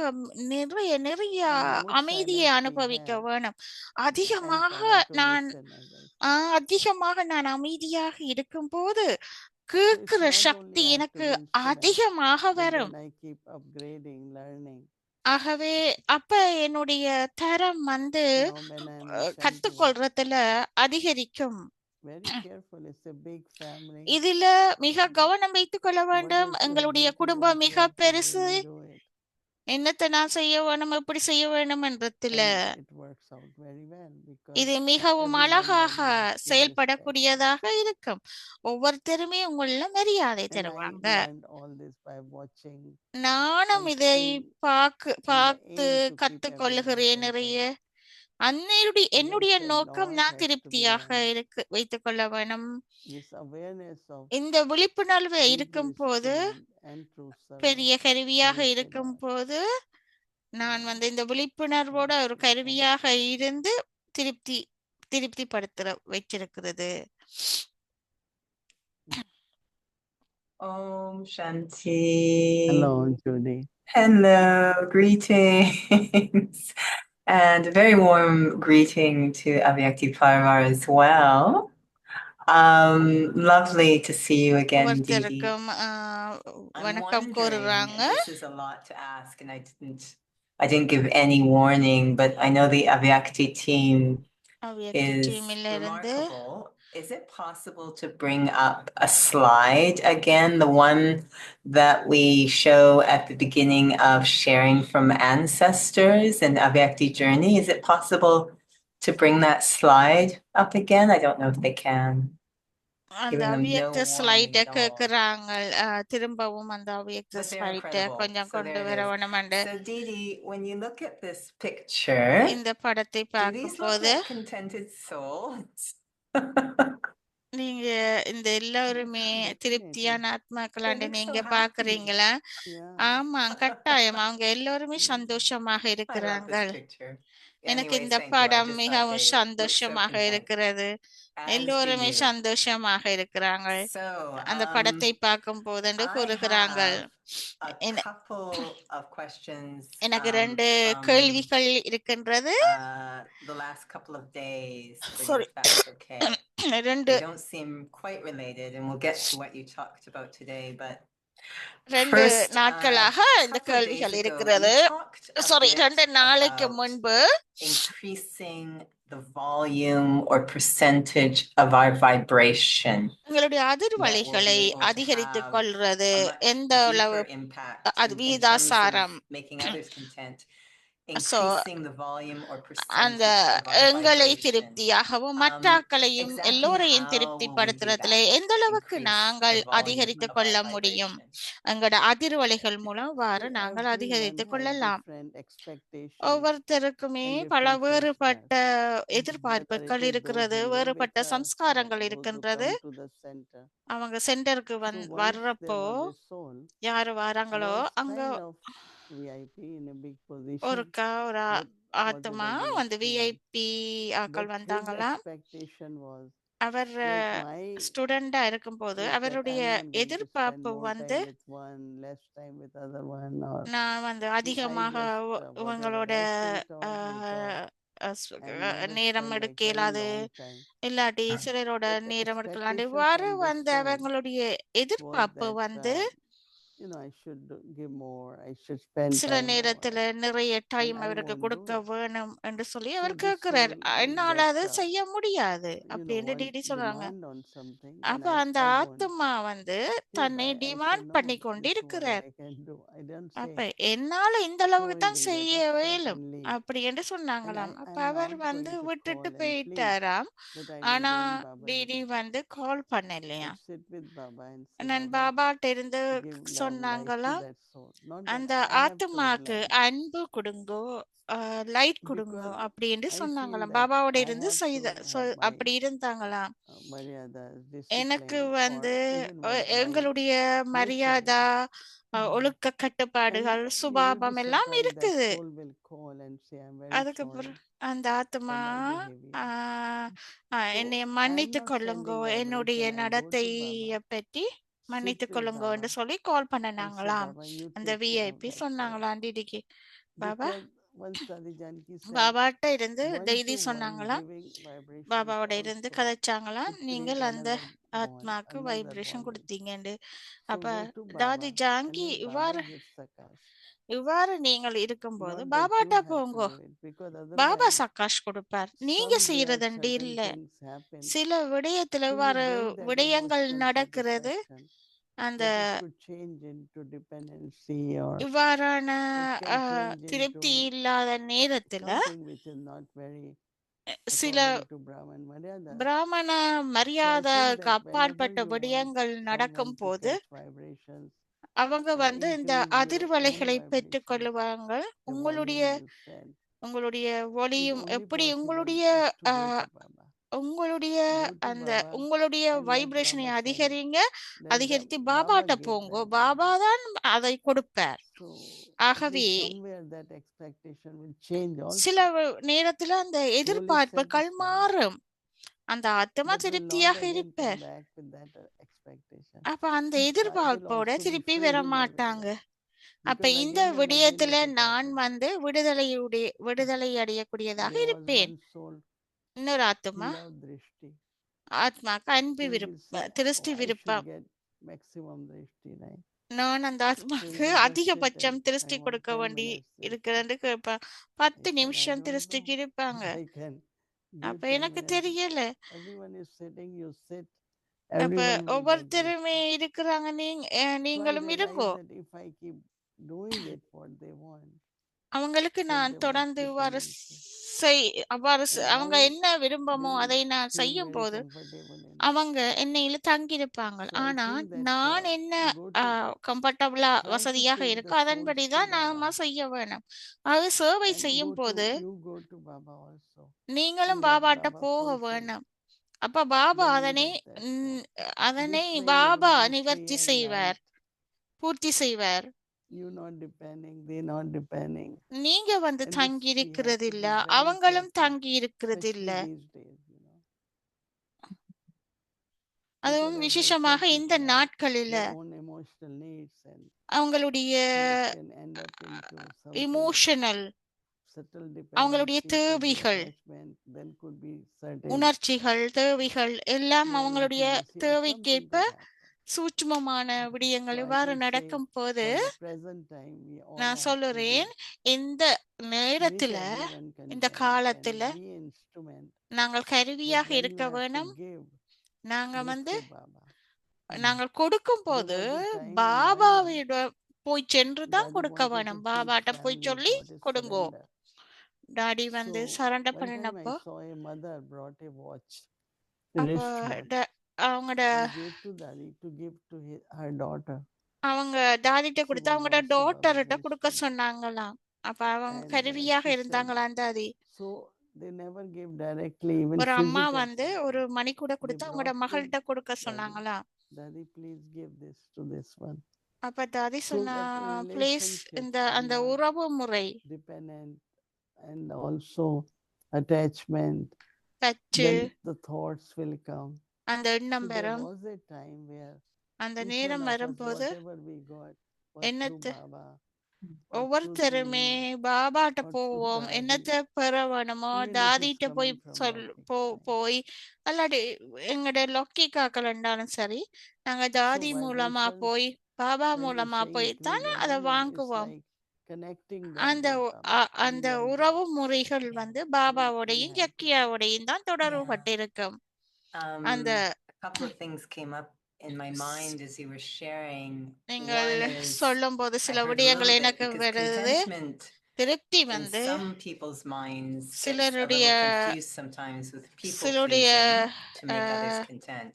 நிறைய நிறைய And more அமைதியை silence we அனுபவிக்க have வேணும். and அதிகமாக power to நான் listen, as I said. அதிகமாக நான் அமைதியாக இருக்கும்போது So it's கேட்கிற not Sakthi only I have to எனக்கு be instrument, அதிகமாக but வரும். then I keep upgrading, learning. ஆகவே அப்ப என்னுடைய தரம் வந்து Now when I am in Shanti, கத்துக்கொள்றதுல அதிகரிக்கும். very careful, it's a big family. இதுல மிக கவனம் வைத்துக் கொள்ள வேண்டும். Whatever எங்களுடைய duty what குடும்பம் you மிக have to do, பெருசு. you do it. என்னத்தை நான் செய்ய வேணும், எப்படி செய்ய வேணும் என்றதுல And it works out very well because இது மிகவும் everyone அழகாக then gives you respect. செயல்படக்கூடியதாக இருக்கும். ஒவ்வொருத்தருமே உங்கள மரியாதை And I தருவாங்க. learned all this by watching நானும் and இதை seeing, பார்த்து and the aim to keep கத்துக்கொள்ளுகிறேன் everyone நிறைய. content. என்னுடைய Said நோக்கம் lot நான் has to be திருப்தியாக learned. வைத்துக் கொள்ள வேணும். This awareness of இந்த விழிப்புணர்வு big இருக்கும் போது, instrument and true பெரிய servant கருவியாக saves a இருக்கும் lot. போது நான் வந்து இந்த விழிப்புணர்வோட ஒரு கருவியாக இருந்து திருப்திப்படுத்துற வச்சிருக்கிறது. Om Shanti. Hello, Judy. Hello, greetings. And a very warm greeting to Avyakti Parivar as well. Lovely to see you again, Didi. ஒவ்வொருத்தருக்கும் வணக்கம் கூறுறாங்க. This is a lot to ask, and I didn't give any warning, but I know the Avyakti team is remarkable. Is it possible to bring up a slide again, the one that we show at the beginning of sharing from ancestors and Avyakti journey? Is it possible to bring that slide up again? I don't know if they can. அந்த அவ்வியக்த ஸ்லைட கேக்குறாங்க, திரும்பவும் அந்த அவ்வியக்த ஸ்லைட கொஞ்சம் கொண்டு வர வேணும்ண்டு. So Didi, when you look at this picture, இந்த படத்தை பார்க்கும்போது contented souls. நீங்க இந்த எல்லாருமே Definitely. திருப்தியான ஆத்மாக்களாண்டு look so நீங்க happy. பாக்குறீங்களா? Yeah. ஆமா, கட்டாயம். அவங்க எல்லாருமே சந்தோஷமாக I love இருக்கிறாங்க. this picture. எனக்கு Anyways, இந்த thank you. I படம் just thought மிகவும் they look so சந்தோஷமாக content, இருக்கிறது. as do எல்லோருமே you. சந்தோஷமாக இருக்கிறாங்க. So, அந்த படத்தை பார்க்கும் போது என்று I கூறுகிறாங்க. have a என- couple of questions எனக்கு 2 from கேள்விகள் இருக்கின்றது. the last couple of days, for you, Sorry. if that's okay. 2 They don't seem quite related, and we'll get to what you talked about today, but 2 first, நாட்களாக இந்த couple of days கேள்விகள் ago, இருக்கிறது. you talked a Sorry, bit 2 நாளைக்கு about முன்பு increasing the volume or percentage of our vibration எங்களுடைய that will அதிர்வலைகளை be able to அதிகரித்துக் have கொள்றது a much எந்த அளவு deeper impact அது in terms of விகிதாசாரம். making others content, So, increasing the volume or அந்த percentage of our எங்களை vibration. திருப்தியாகவும் மற்றாக்களையும் Exactly எல்லோரையும் how will we do திருப்திப்படுத்துறதுல that? எந்த அளவுக்கு Increase நாங்கள் the volume அதிகரித்துக் of கொள்ள our முடியும்? vibration. எங்களோட அதிர்வலைகள் மூலம் வாறு See, நாங்கள் everyone அதிகரித்துக் has கொள்ளலாம். different expectations ஒவ்வொருத்தருக்குமே and பல different வேறுபட்ட filters. Whether எதிர்பார்ப்புகள் it is those இருக்கிறது, who live வேறுபட்ட with us or சம்ஸ்காரங்கள் those who இருக்கின்றது. come to the center. அவங்க சென்டருக்கு So once வர்றப்போ there was a soul யாரு வராங்களோ was அங்க kind of VIP in a big position, ஒருக்கா ஒரு but was it ஆத்மா against வந்து to them? விஐபி ஆக்கள் But his வந்தாங்களாம். expectation was அவர் like my ஸ்டூடெண்டா இருக்கும்போது is that அவருடைய I'm not going to spend எதிர்பார்ப்பு more வந்து time with one, less time with other one, or நான் வந்து I அதிகமாக just whatever உங்களோட I can talk, we'll talk, and never நேரம் spend எடுக்க like very இயலாது, long time. இல்லாட்டி சிலரோட But the நேரம் எடுக்கலாம். expectation இவ்வாறு from the வந்து soul அவங்களுடைய was எதிர்பார்ப்பு that வந்து I should give more, I should spend சில time more, நேரத்துல நிறைய and டைம் I அவருக்கு won't do கொடுக்க it. வேணும் என்று சொல்லி So அவர் this கேட்கிறார். soul என்னால gets அது செய்ய முடியாது அப்படின்னு one டிடி சொல்றாங்க. demand on something, அப்ப and அந்த I don't. ஆத்மா வந்து See, தன்னை I said, டிமாண்ட் no, பண்ணி this is what கொண்டிருக்கிறார். I can do. I don't அப்ப say. என்னால இந்த So அளவுக்கு he தான் will get செய்ய upset வேலும் and leave. அப்படி என்று And சொன்னாங்களாம். அப்ப I'm அவர் not வந்து going to விட்டுட்டு call and plead போயிட்டாராம். that I will ஆனா go in Baba's Didi room. வந்து கால் பண்ணலையா. I sit with Baba and say, நான் Baba, பாபாட்ட இருந்து give love, light to சொன்னாங்களாம், that soul. Not that அந்த I have to ஆத்மாக்கு reply. அன்பு கொடுங்கோ, லைட் கொடுங்கோ Because அப்படி என்று I feel சொன்னாங்களாம். that பாபாவோட I இருந்து have செய்த to have my அப்படி இருந்தாங்களாம். Maryadas, எனக்கு discipline, or வந்து even my எங்களுடைய nature. மரியாதா, ஒழுக்க And கட்டுப்பாடுகள், you will சுபாவம் be எல்லாம் surprised that இருக்குது. soul will call and say, I'm very sorry அதுக்கப்புறம் அந்த ஆத்மா for my behavior. என்னைய So I'm மன்னித்து not கொள்ளுங்கோ, sending என்னுடைய vibration. I go to நடத்தைய Baba, பற்றி sit மன்னித்து with கொள்ளுங்கோ Baba, என்று சொல்லி கால் and say, பண்ணனாங்களாம். Baba, you அந்த take care of VIP that soul. சொன்னாங்களாம் டிடிக்கு. Baba Because once Sadi Janki said, பாபாட்ட இருந்து one டெய்லி to one சொன்னாங்களாம். giving vibrations பாபாவோட இருந்து also கதைச்சாங்களாம், to நீங்கள் create அந்த another bond, ஆத்மாக்கு another vibration bonding. கொடுத்தீங்கன்னு. So அப்ப go to தாதி Baba, and ஜாங்கி when Baba இவ்வாறு gives Sakash, இவ்வாறு நீங்கள் இருக்கும்போது not that you பாபாட்ட have to போங்கோ, do it, because Baba otherwise சக்காஷ் கொடுப்பார். நீங்க somewhere செய்யறதண்டி certain இல்ல. things happen. சில விடயத்துல So you இவ்வாறு bring that விடயங்கள் emotional நடக்கிறது. satisfaction அந்த that it could change into dependency, or இவ்வாறான it can change திருப்தி into இல்லாத நேரத்துல something which is not very சில according to Brahman Maryadas. பிராமண So I feel மரியாதைக்கு that whenever அப்பாற்பட்ட you want விடயங்கள் நடக்கும் someone to போது catch vibrations அவங்க or வந்து இந்த increase your own அதிர்வலைகளை vibration, பெற்றுக் கொள்ளுவாங்க. the உங்களுடைய volume you send உங்களுடைய is ஒளியும் only எப்படி possible உங்களுடைய is to go ah, to Baba. உங்களுடைய Go to அந்த Baba உங்களுடைய and let வைப்ரேஷனை Baba send. அதிகரிங்க, Let the அதிகரித்து Baba பாபாட்ட give போங்கோ, that பாபா vibe. தான் அதை கொடுப்பார். So ஆகவே this somewhere that expectation will change சில also. நேரத்துல அந்த Soul is எதிர்பார்ப்புகள் satisfied, மாறும். அந்த ஆத்மா but will not திருப்தியாக again come இருப்பார். back with that expectation. அப்ப அந்த So I will எதிர்பார்ப்போட also be திருப்பி filled வர in that மாட்டாங்க. regard. அப்ப Because இந்த again and again விடயத்துல it will நான் happen. வந்து விடுதலை அடையக்கூடியதாக There was இருப்பேன். one soul, இன்னொரு he ஆத்மா, loved Drishti. ஆத்மாக்கு அன்பு So he will say, திருஷ்டி oh, I should விருப்பம். get maximum Drishti, right? நான் அந்த So he ஆத்மாக்கு will just sit அதிகபட்சம் and திருஷ்டி I want கொடுக்க 10 வேண்டி minutes Drishti. இருக்கிறேன்னு கேட்பேன். I 10 said, I நிமிஷம் don't திருஷ்டிக்கு know இருப்பாங்க. if I can give அப்ப 10 எனக்கு minutes. தெரியல. Everyone is sitting, you sit. அப்ப Everyone will get ஒவ்வொருத்தருமே Drishti. இருக்கிறாங்க, So I நீங்களும் இருங்கோ. realized that if I keep doing it what they want, அவங்களுக்கு then நான் there was தொடர்ந்து இவ்வாறு dependency. அவ்வாறு And அவங்க I என்ன விரும்பமோ will அதை நான் feel செய்யும் very போது comfortable in it. அவங்க என்னையில தங்கியிருப்பாங்க. So I ஆனா feel that நான் என்ன go to கம்ஃபர்டபுளா try to வசதியாக take இருக்கோ the souls அதன்படிதான் to நாம Baba செய்ய வேணும். அது சேவை and செய்யும் போது you go to Baba also. So நீங்களும் let பாபாட்ட Baba போக fulfill. வேணும். அப்ப பாபா They அதனை needed that. So அதனை this way, Baba even this நிவர்த்தி day and செய்வார், night, பூர்த்தி செய்வார். you not depending, they not depending. நீங்க வந்து And this தங்கி we have இருக்கிறது to இல்ல, be very அவங்களும் careful, தங்கி இருக்கிறது இல்ல. especially these days, you know. அதுவும் Because as I விசேஷமாக said, இந்த people have நாட்களில their own emotional needs and அவங்களுடைய they can end up into something emotional, subtle அவங்களுடைய dependency, could be தேவைகள், attachment, then could be certain உணர்ச்சிகள், தேவைகள் எல்லாம் their அவங்களுடைய intimacy or something தேவைக்கேற்ப could happen. சூட்சமமான விடயங்கள் So I இவ்வாறு can say நடக்கும் போது for the present time, we all நான் have to சொல்லுறேன், இந்த make நேரத்துல everyone இந்த content காலத்துல and be instrument. நாங்கள் But கருவியாக when you இருக்க have to வேணும். give நாங்க வந்து to Baba, நாங்கள் கொடுக்கும் there போது was a time in my பாபாவிட போய் சென்று தான் Daddy கொடுக்க wanted வேணும். to பாபாட்ட teach போய் family சொல்லி what is கொடுங்கோ. surrender. டாடி வந்து So surrender one time I பண்ணினப்போ saw a mother brought a watch, அப்ப wristwatch, அவங்களோட and gave to Daddy to give to her daughter. அவங்க டாடிட்ட She கொடுத்து was அவங்களோட also Baba's டாட்டர்கிட்ட கொடுக்க instrument. சொன்னாங்களாம். அப்ப அவங்க And கருவியாக she said, இருந்தாங்களாம் தாதி. so they never gave directly, even ஒரு அம்மா physical வந்து something. ஒரு மணி கூட They கொடுத்து அவங்களோட brought to மகள்கிட்ட கொடுக்க Daddy, சொன்னாங்களாம். Daddy, please give this to this one. அப்ப தாதி So சொன்னா, that ப்ளீஸ் relationship இந்த and அந்த not உறவு முறை dependent and also attachment, பற்று then the thoughts will come. அந்த So எண்ணம் there வரும். was a time where அந்த each one நேரம் of us, வரும்போது whatever we got, was through என்னத்தை Baba, or through ஒவ்வொருத்தருமே Tini, பாபாட்ட or through போவோம். Daddy, என்னத்தை பெற வேணுமோ even it is தாதிட்ட போய் coming from Loki's side. போய் அல்லாடி எங்கட லொக்கி காக்கள் இருந்தாலும் சரி, நாங்க தாதி So மூலமா vibrations, போய் பாபா when we மூலமா say போய் தானே அதை increase, வாங்குவோம். it's like connecting them அந்த with Baba அந்த and one உறவு Baba. முறைகள் வந்து We பாபாவோடையும் have to. யக்கியாவோடையும் தான் Yeah. தொடர்புபட்டிருக்கும். அந்த A couple of things came up in my mind as you were sharing. நீங்கள் One is, சொல்லும் போது I சில heard a விடயங்கள் little bit எனக்கு because வருது. contentment திருப்தி in வந்து some people's minds gets a சிலருடைய little confused sometimes with people சிலருடைய pleasing to make others content.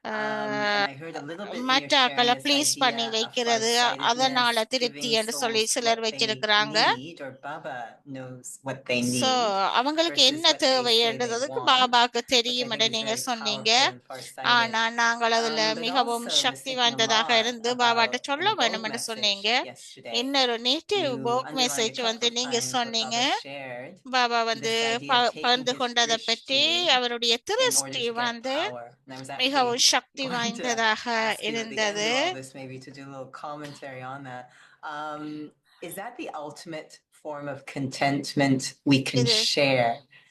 And I heard a little bit in your மற்றாக்களை sharing this please பண்ணி idea of வைக்கிறது, அதனால farsightedness, திருப்தி giving என்று சொல்லி souls சிலர் what they வச்சிருக்கிறாங்க. need, or Baba knows what they so need அவங்களுக்கு versus என்ன what they தேவை say they என்றதுக்கு want, பாபாக்கு which I தெரியும் think என்று is நீங்க very சொன்னீங்க. powerful and farsighted. ஆனா நாங்கள் அதுல But மிகவும் also I was Sakthi thinking a வாய்ந்ததாக lot இருந்து பாபாட்ட about சொல்ல in வேண்டும் Vogue என்று message சொன்னீங்க. yesterday. இன்னொரு நேற்று You போக் underlined a மெசேஜ் couple வந்து of நீங்க times what சொன்னீங்க. Baba shared, பாபா வந்து this idea of taking பகிர்ந்து his கொண்டதை பற்றி drishti அவருடைய in order திருஷ்டி to get வந்து power. And I was மிகவும் actually சக்தி going to வாய்ந்ததாக ask you at the end இருந்தது. of all this maybe to do a little commentary on that. Is that the ultimate form of contentment we can இது share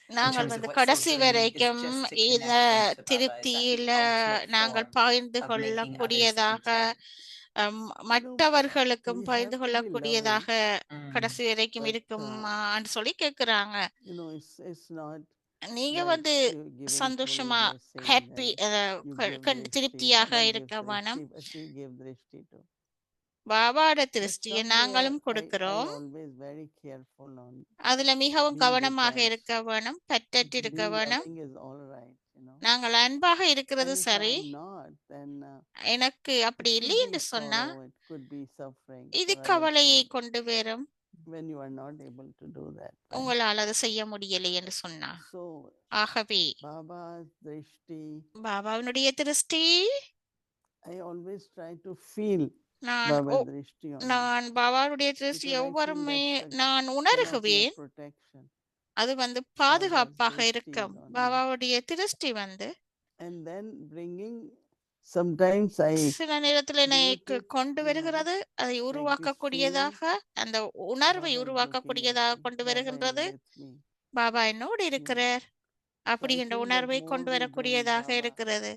in நாங்கள் terms of வந்து what souls கடைசி really need is வரைக்கும் just to இந்த connect them to Baba? Is that திருப்தியில the ultimate நாங்கள் form பகிர்ந்து of making others கொள்ளக்கூடியதாக content? மற்றவர்களுக்கும் we பகிர்ந்து have to be loving, கொள்ளக்கூடியதாக கடைசி வரைக்கும் but இருக்குமான்னு சொல்லி கேக்குறாங்க. it's not நீங்க like வந்து giving சந்தோஷமா fully blessing happy and you give drishti, திருப்தியாக Baba gives இருக்க வேணும். drishti, but we give drishti too. பாபாட But திருஷ்டியை somewhere நாங்களும் I கொடுக்கிறோம். always very careful on அதுல மிகவும் being கவனமாக detached. இருக்க வேணும், பற்றற்று இருக்க Being வேணும். loving is all right, you know. நாங்கள் அன்பாக இருக்கிறது And if சரி, I'm not, then எனக்கு it அப்படி could இல்லை be என்று சொன்னா sorrow, it could be suffering இது for other கவலையை souls கொண்டு வரும். when you are not able to do that. Right? உங்களால் அதை செய்ய முடியலை என்று சொன்னா. So ஆகவே Baba's drishti, பாபாவினுடைய திருஷ்டி I always try to feel நான் Baba's drishti on me. நான் பாபாவுடைய திருஷ்டி Because I feel ஒவ்வொருமே that's நான் cannot be உணர்குவேன். a protection. அது வந்து Baba's பாதுகாப்பாக drishti இருக்கும். is on me. பாபாவுடைய திருஷ்டி வந்து And then bringing, sometimes I சில நேரத்தில் bring எனக்கு it, கொண்டு you know, வருகிறது, அதை like this உருவாக்கக்கூடியதாக feeling, அந்த உணர்வை Baba is looking உருவாக்கக்கூடியதாக at me, கொண்டு Baba is வருகின்றது. with me, பாபா என்னோடு you know. இருக்கிறார் So I அப்படிங்கிற think that உணர்வை more கொண்டு we bring வரக்கூடியதாக Baba, இருக்கிறது.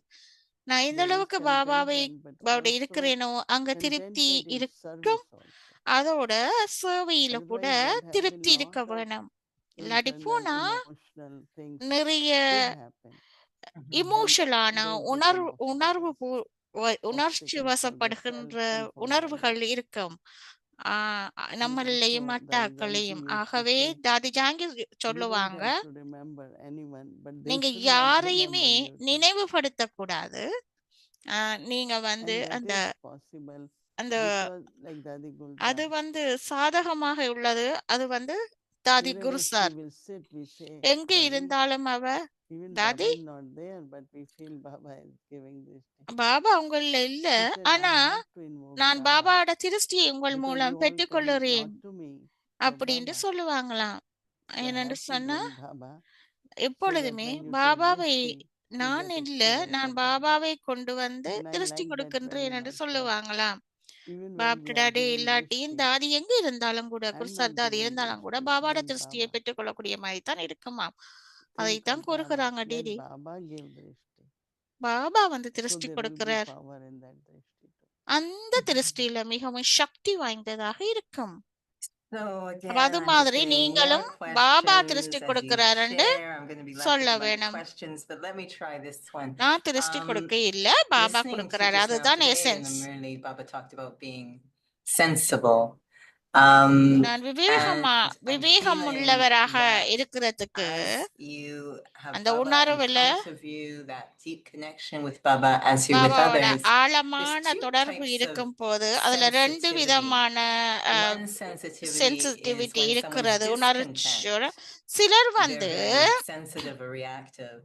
நான் இந்த there is அளவுக்கு பாபாவை contentment, but பாபாவோட also இருக்கிறேனோ அங்க திருப்தி contentment in இருக்கும். service also. அதோட சேவையில கூட Otherwise, what திருப்தி happen, இருக்க lot of வேணும். இல்லாட்டி internal போனா emotional things நிறைய could happen. And இமோஷனலான those உணர்வு become உணர்வு obstacles, உணர்ச்சி obstacles for the வசப்படுகின்ற self-information. உணர்வுகள் இருக்கும் You know, நம்மளையும் so Daddy மட்டாக்களையும். Janki used to ஆகவே say, தாதி ஜாங்கி you don't சொல்லுவாங்க, have to remember anyone, but they நீங்க should not யாரையுமே remember you too. நினைவுபடுத்த கூடாது. நீங்க வந்து And that அந்த is possible அந்த because like Dadi அது Gulzar, வந்து சாதகமாக உள்ளது. அது வந்து தாதி Wherever Guru she sir will sit, we say, எங்க Daddy, இருந்தாலும் அவ even தாதி Baba is not there, but we feel Baba is giving this thing. Baba உங்கள இல்ல She said, I ஆனா have to invoke நான் Baba பாபாவோட திருஷ்டியை உங்கள் because மூலம் you all promised பெற்றுக்கொள்ளுறேன் not to me, but அப்படின்னு Baba. சொல்லுவாங்களாம். So I என்னன்னு have to சொன்னா bring Baba so that எப்பொழுதுமே when you take பாபாவை drishti, you நான் get இல்ல experience நான் of Baba. பாபாவை கொண்டு வந்து And I திருஷ்டி like that கொடுக்கின்றேன் very என்று much. That சொல்லுவாங்களாம். even when we பாப்டடாடே are giving இல்லாட்டியும் drishti, தாதி எங்க இருந்தாலும் கூட I'm குருசார் not தாதி giving இருந்தாலும் கூட drishti, பாபாவோட then திருஷ்டியை Baba. பெற்றுக்கொள்ளக்கூடிய மாதிரி தான் இருக்குமாம். Think அதைத்தான் of Baba. கூறுகிறாங்க Let Didi. Baba give drishti. பாபா வந்து So திருஷ்டி there will be கொடுக்கிறார். power in that drishti too. அந்த திருஷ்டியில மிகவும் சக்தி வாய்ந்ததாக இருக்கும். So அப்ப அது again, I'm just மாதிரி getting more நீங்களும் பாபா திருஷ்டி questions as you கொடுக்கிறாருன்னு share. I'm going to be left with சொல்ல a bunch of வேணும். questions, but let me try this one. நான் திருஷ்டி கொடுக்க இல்ல பாபா Listening to கொடுக்கிறாரு, just now அதுதான் today in the essence. Murli, Baba talked about being sensible. நான் And Vivegam I'm உள்ளவராக feeling that இருக்கிறதுக்கு as you have அந்த Baba in உணர்வுல front of you, that deep connection with Baba as you're with பாபாவோட others, ஆழமான there's two தொடர்பு types of இருக்கும் போது அதுல ரெண்டு sensitivity. விதமான One sensitivity is sensitivity when someone's இருக்கிறது, உணர்ச்சியோட. discontent. சிலர் They're வந்து very sensitive or reactive.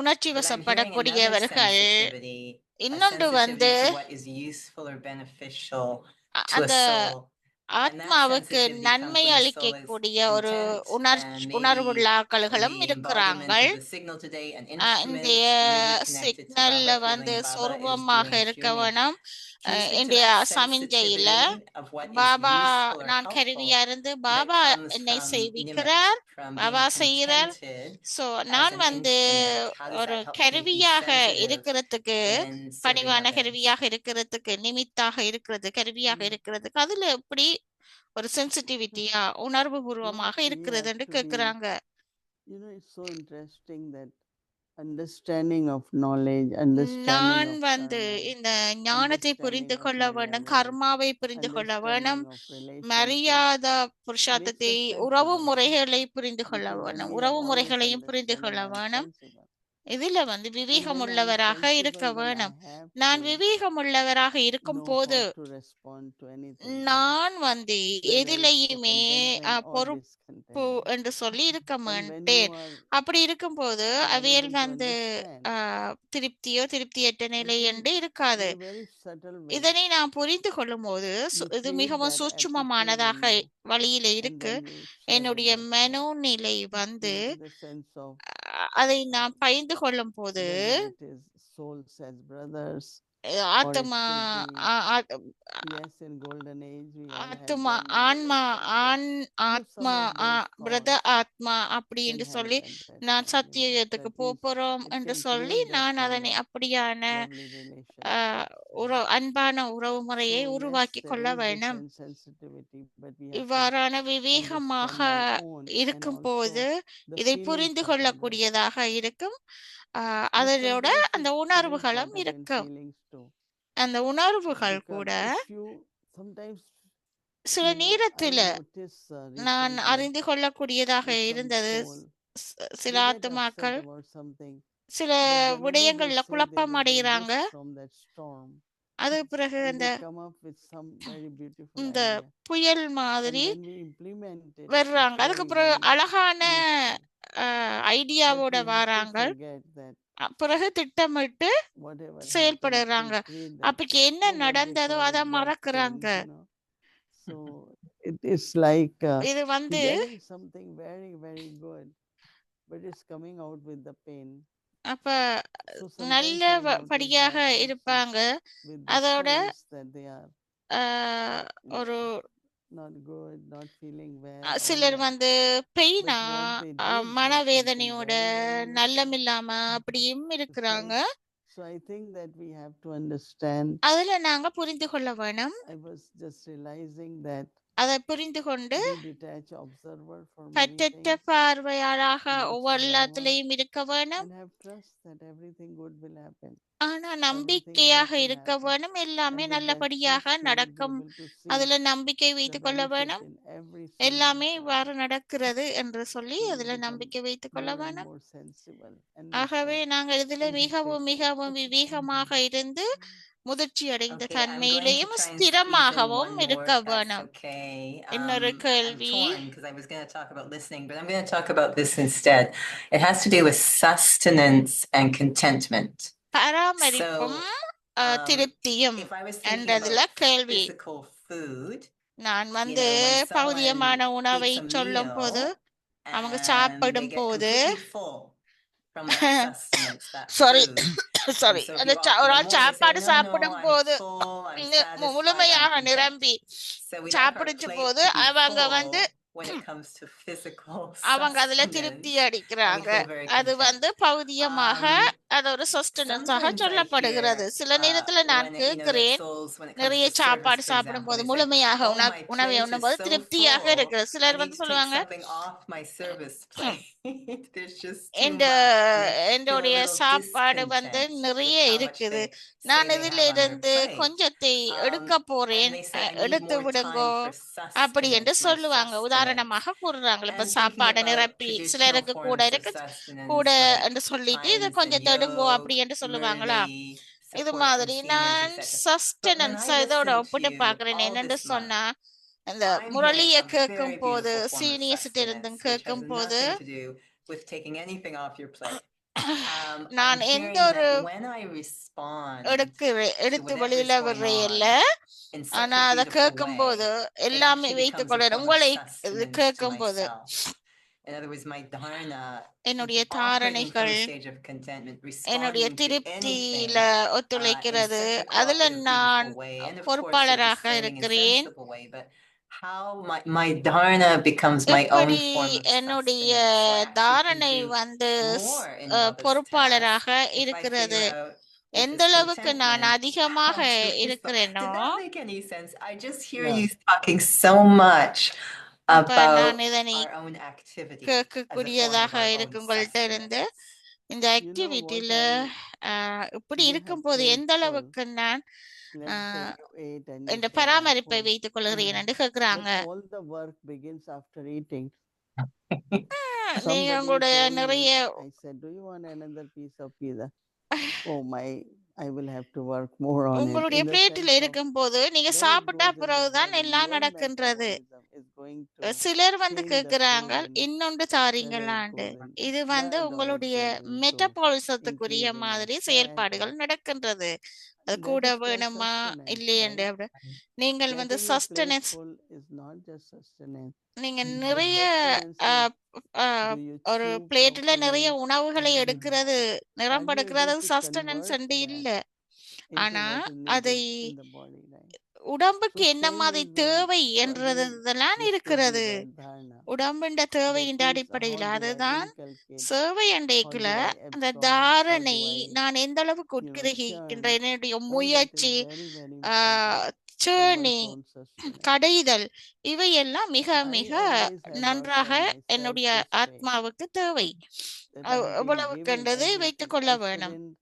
உணர்ச்சி But I'm hearing another வசப்படக்கூடியவர்கள். sensitivity, a இன்னொன்று வந்து sensitivity to what is useful or beneficial to a அந்த soul. And that ஆத்மாவுக்கு sensitivity comes நன்மை when the soul is அளிக்கக்கூடிய ஒரு content, and உணர்வுள்ள maybe ஆட்களும் the இருக்கிறாங்க. embodiment of the signal today, an instrument இந்திய really connected to சிக்னல்ல Baba, வந்து feeling Baba is சொர்வமாக doing இருக்க tuning. வேணும். Can you speak to இந்திய that சமிஞ்சையில sensitivity of what is Baba useful or நான் helpful கருவியா இருந்து that பாபா comes என்னை from செய்விக்கிறார், Nimit, from Baba being செய்கிறார். contented so as நான் an வந்து instrument? How does ஒரு that help me be கருவியாக sensitive இருக்கிறதுக்கு, in serving பணிவான others? கருவியாக இருக்கிறதுக்கு, நிமித்தாக இருக்கிறது, கருவியாக இருக்கிறதுக்கு அதுல எப்படி ஒரு சென்சிட்டிவிட்டியா உணர்வு பூர்வமாக You இருக்கிறதுன்னு have to be, கேக்குறாங்க. it's so interesting that understanding of knowledge, understanding நான் of வந்து karma, இந்த ஞானத்தை புரிந்து understanding of கொள்ள வேண்டும், Maryada, கர்மாவை புரிந்து கொள்ள வேணும், understanding of relationship Maryada makes புருஷார்த்தத்தை, us உறவு sensible. முறைகளை புரிந்து கொள்ள Because when வேணும், we have உறவு all this முறைகளையும் புரிந்து கொள்ள understanding, I'm வேணும். sensible. இதுல வந்து And விவேகம் when I'm உள்ளவராக இருக்க sensible, then I வேணும். have நான் to விவேகம் உள்ளவராக இருக்கும் know போது how to respond to anything, நான் வந்து whether it's a எதிலையுமே contentment or பொறுப்பு discontentment. என்று சொல்லி இருக்க And when you மாட்டேன். are அப்படி இருக்கும்போது not அவையில் able to வந்து understand, திருப்தியோ திருப்தியற்ற I நிலை think என்று இருக்காது. in a very subtle way, இதனை நாம் புரிந்து கொள்ளும் போது you இது create மிகவும் that சூட்சுமமானதாக attitude in you, வழியில and இருக்கு. then we share என்னுடைய that மனோநிலை வந்து the sense of அதை நாம் பகிர்ந்து கொள்ளும் போது whether it is souls as brothers, or it ஆத்மா could be, yes, in golden age we all had ஆத்மா them, ஆன்மா ஆண் some ஆத்மா of those பிரத thoughts ஆத்மா அப்படி can என்று help சொல்லி at that நான் time, சத்தியத்துக்கு that is, போறோம் it என்று can சொல்லி create that நான் kind அதனை of அப்படியான lovely relationship. அன்பான உறவு முறையை So yes, உருவாக்கி there கொள்ள is this வேணும். sensitivity, but we have to இவ்வாறான விவேகமாக understand our own, and இருக்கும் also போது the இதை feelings புரிந்து of others. கொள்ளக்கூடியதாக இருக்கும். But அதனோட sometimes அந்த it's very உணர்வுகளும் important in இருக்கும். feelings too, அந்த உணர்வுகள் because கூட if you sometimes, சில I நேரத்துல notice நான் recently அறிந்து கொள்ளக்கூடியதாக with some இருந்தது. soul, சில they get ஆத்மாக்கள் upset about something, சில but whenever they விடயங்கள்ல say they குழப்பம் will அடைகிறாங்க. resist from that storm, அது பிறகு and அந்த they come up with some very beautiful இந்த idea, புயல் and மாதிரி when we implement it, வர்றாங்க. it's அதுக்கு very, பிறகு very அழகான useful. But ஐடியாவோட we have to வராங்க. forget that பிறகு திட்டமிட்டு whatever happens, செயல்படுறாங்க. we create that, அப்ப என்ன what they நடந்ததோ call அதை it, that மறக்கிறாங்க. pain, So it is like இது வந்து getting something very, very good, but it's coming out with the pain. அப்ப So sometimes நல்ல I notice படியாக that also இருப்பாங்க. with the அதோட souls, that they are ஒரு not good, not feeling well, all சிலர் that. வந்து But பெயினா what they did was something மனவேதனையோட very, very useful. நல்லமில்லாம அப்படியும் So இருக்கிறாங்க. I think that we have to understand. அதுல நாங்க புரிந்து கொள்ள வேணும். I was just realizing that அதை புரிந்து கொண்டு be detached observer for many பற்றற்ற things, பார்வையாளாக God's ஒவ்வொரு driver, எல்லாத்திலையும் இருக்க வேணும். and have trust that everything good will happen. ஆனா Everything நம்பிக்கையாக right will இருக்க happen. வேணும். எல்லாமே And with that நல்லபடியாக trust, you will be நடக்கும். able to see அதுல நம்பிக்கை the வைத்துக் கொள்ள benefit வேணும். in every எல்லாமே single இவ்வாறு point. நடக்கிறது என்று சொல்லி So you அதுல become நம்பிக்கை வைத்துக் கொள்ள more and வேணும். more sensible. And ஆகவே therefore, நாங்கள் இதுல when we மிகவும் say, மிகவும் விவேகமாக இருந்து முதிர்ச்சி அடைந்த Okay, I'm going to தன்மையிலேயும் try and squeeze in ஸ்திரமாகவும் one more இருக்க if that's வேணும். okay. இன்னொரு I'm கேள்வி torn because I was going to talk about listening, but I'm going to talk about this instead. It has to do with sustenance and contentment. பராமரிப்பும் திருப்தியும் If I was thinking என்றதுல about கேள்வி. physical food, நான் you வந்து know, when பௌதியமான someone உணவை eats a சொல்லும் போது meal அவங்க and they சாப்பிடும் get போது completely full from that sustenance, that sorry food. Sorry And so if அந்த you offer ஒரு them ஆள் more, they say, சாப்பாடு no, no, சாப்பிடும் I'm போது full, I'm satisfied, I'm முழுமையாக content. நிரம்பி So we like our சாப்பிடுச்ச plate போது to be அவங்க வந்து full when it comes to physical அவங்க அதுல sustenance, திருப்தி and we அடிக்கிறாங்க. feel very அது content. வந்து பௌதியமாக அது ஒரு சஸ்டனன்ஸாக Sometimes I சொல்லப்படுகிறது. hear சில நேரத்துல நான் when it, you know, that கேட்கிறேன், souls, when it comes நிறைய to service, சாப்பாடு for சாப்பிடும் example, போது they say, முழுமையாக oh, my உணவை plate உண்ணும் is போது so திருப்தியாக full, இருக்கிறது. I சிலர் need வந்து to take சொல்லுவாங்க, something off my service plate. There's just too இந்த much, and they feel a என்னுடைய little சாப்பாடு வந்து discontent நிறைய with how much இருக்குது, they say நான் they இதில் have on their இருந்து plate. கொஞ்சத்தை எடுக்க And போறேன், they say, I need எடுத்து more விடுங்கோ time for அப்படி என்று sustenance, my சொல்லுவாங்க. sustenance. உதாரணமாக கூறுறாங்க, இப்ப And thinking சாப்பாடு about நிரப்பி traditional சிலருக்கு கூட forms of இருக்கு, sustenance, கூட like என்று சொல்லிட்டு இதை times in கொஞ்சம் எடுங்கோ yoga, அப்படி என்று சொல்லுவாங்களா. Murli, இது support from மாதிரி seniors, நான் etc. But when sustenance I இதோட listen ஒப்பிட்டு to பாக்குறேன். all என்னன்னு this much, சொன்னா இந்த I'm முரளிய hearing a கேட்கும் very போது beautiful form of சீனியர்ஸ்கிட்ட இருந்தும் sustenance, which has கேட்கும் போது nothing to do with taking anything off your plate. நான் I'm எந்த hearing ஒரு that when I respond to எடுத்து whatever's வெளியில going விடுறையில, on in such ஆனா a அதை beautiful கேட்கும் way, போது it எல்லாமே actually வைத்துக் becomes a கொள்ள form of உங்களை sustenance to கேட்கும் போது myself. In other words, my dharna என்னுடைய is operating from தாரணைகள் a stage of contentment, என்னுடைய responding to திருப்தியில anything in ஒத்துழைக்கிறது. such a அதுல cooperative, நான் beautiful way. And of course, a பொறுப்பாளராக discerning and இருக்கிறேன். sensible way. But how my dharna becomes my own எப்படி form of என்னுடைய sustenance. So I actually can தாரணை do வந்து more in Baba's பொறுப்பாளராக task if I இருக்கிறது. figure out with எந்த this அளவுக்கு நான் contentment அதிகமாக how to respond. இருக்கிறேனோ, Did that make any sense? I just hear Yeah. you talking so much அப்ப நான் about இதனை our own activity as a form of கேட்கக்கூடியதாக our own இருக்கு உங்கள்கிட்ட இருந்து. sustenance. இந்த You know what ஆக்டிவிட்டியில இப்படி you have இருக்கும்போது played எந்த for, அளவுக்கு நான் let's say you ate and you இந்த said I'm பராமரிப்பை full. வைத்துக் கொள்கிறேன் என்று கேக்குறாங்க. But all the work begins after eating. நீங்க Somebody உங்களுடைய told me, நிறைய I said, do you want another piece of pizza? Oh my, I will have to work more on it. உங்களுடைய In the பிளேட்டில் sense of இருக்கும் போது நீங்க when it சாப்பிட்டா goes in the பிறகுதான் body, எல்லாம் your நடக்கின்றது. metabolism is going to சிலர் வந்து change the கேக்குறாங்க, food and இன்னொன்று whether it தாரீங்களாண்டு. goes into இது வந்து blood or it உங்களுடைய goes into மெட்டபாலிசத்துக்குரிய increasing மாதிரி of fat or செயல்பாடுகள் நடக்கின்றது. அது that கூட is called வேணுமா sustenance, இல்லையென்று right? அப்படி நீங்கள் வந்து Getting your plate sustenance, full is not just sustenance. நீங்க The நிறைய sustenance is, do you ஒரு chew பிளேட்ல நிறைய properly? உணவுகளை எடுக்கிறது, Are you நிரம்பெடுக்கிறது able to sustenance convert என்று that இல்ல. into ஆனா what is அதை needed in the body, right? உடம்புக்கு So என்ன same மாதிரி is when, தேவை so again, என்றதெல்லாம் this could be இருக்கிறது. that dharna. உடம்பின் தேவையின் That is, அடிப்படையில் how do I அதுதான் inculcate? சேவை How அண்டைக்குள்ள do I அந்த absorb? How தாரணை do I, நான் எந்த அளவுக்கு churn? உட்கிரகிக்கின்ற என்னுடைய All that is முயற்சி, very, very important for சேர்னி, one's own sustenance. கடைதல், இவையெல்லாம் மிக I மிக always have worked நன்றாக on myself என்னுடைய this way, ஆத்மாவுக்கு தேவை. that I have been எவ்வளவு giving கண்டதை everything. வைத்துக் கொள்ள I வேணும். shouldn't.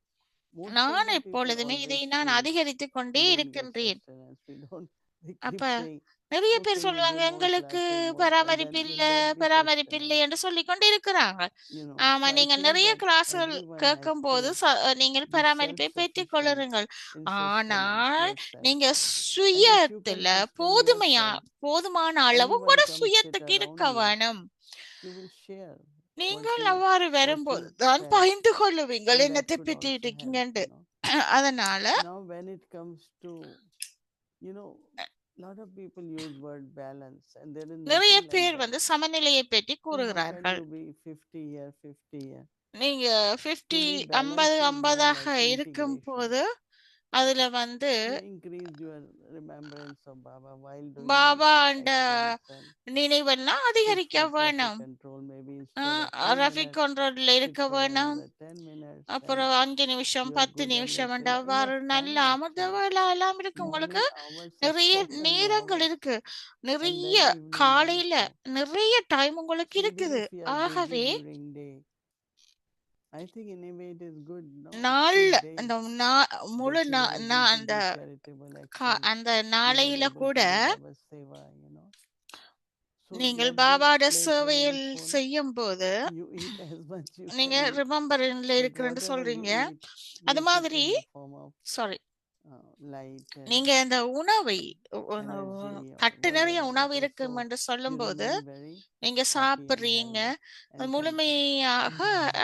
Most of நான் the people எப்பொழுதுமே இதை always நான் say அதிகரித்துக் கொண்டே we don't get இருக்கின்றேன். sustenance. We don't. They அப்ப keep saying, நிறைய okay, பேர் you சொல்லுவாங்க, give more எங்களுக்கு classes, more, and then பராமரிப்பு will இல்ல that be பராமரிப்பு இல்லை sustenance? என்று சொல்லிக் கொண்டு இருக்கிறாங்க. You know, ஆமா, so I நீங்க feel நிறைய that கிளாஸ்கள் everyone has கேட்கும் போது to நீங்கள் be பராமரிப்பை பெற்றுக் self-sufficient கொள்ளுங்கள். in ஆனால் sustenance yourself. நீங்க And if you can சுயத்துல sustain yourself, போதுமான அளவு anyone கூட comes sit சுயத்துக்கு around இருக்க you, வேணும். you will share what நீங்கள் you அவ்வாறு what வரும்போது you தான் felt, பகிர்ந்து கொள்ளுவீங்கள் and that என்னத்தை could பெற்று also help, இருக்கீங்கன்னு. you know. அதனால Now when it comes to, you know, lot of people use word balance, and there is நிறைய nothing like பேர் that. வந்து சமநிலையை பற்றி See, how can கூறுகிறார்கள். you be 50 here, 50 here? நீங்க To 50 me, 50 balance is more 50ஆக like இருக்கும் integration. போது அதுல வந்து You increase your remembrance of Baba while doing Baba அந்த actions, and நினைவெல்லாம் 6 அதிகரிக்க to traffic வேணும். control, maybe instead of 3 Rafiq minutes, கண்ட்ரோல்ல 6 இருக்க for வேணும். another 10 minutes, and அப்புறம் 5 நிமிஷம் you are 10 good and நிமிஷம் it will அவ்வாறு enough நல்ல time அமர்ந்த actually. வேலை எல்லாம் இருக்கு. How உங்களுக்கு many hours of நிறைய spoken நேரங்கள் hours, இருக்கு, and நிறைய then evening காலையில also. நிறைய டைம் உங்களுக்கு So even இருக்குது. if you are busy ஆகவே during day, I think in a way it is good, no? நாள் Good day அந்த முழு that you are able அந்த to do charitable action. அந்த You are நாளையில able கூட to do Baba's seva, you know. So நீங்கள் like this பாபாட plate சேவையில் remains full. செய்யும் போது You eat as much you நீங்க can eat, ரிமெம்பர்ல but இருக்கிறேன்னு whatever you சொல்றீங்க. eat, அது use it மாதிரி in the form of sorry light நீங்க இந்த உணவை energy or தட்டு நிறைய whatever உணவு it is. இருக்கும் So என்று you சொல்லும்போது remain very நீங்க happy and சாப்பிடுறீங்க healthy அது and முழுமையாக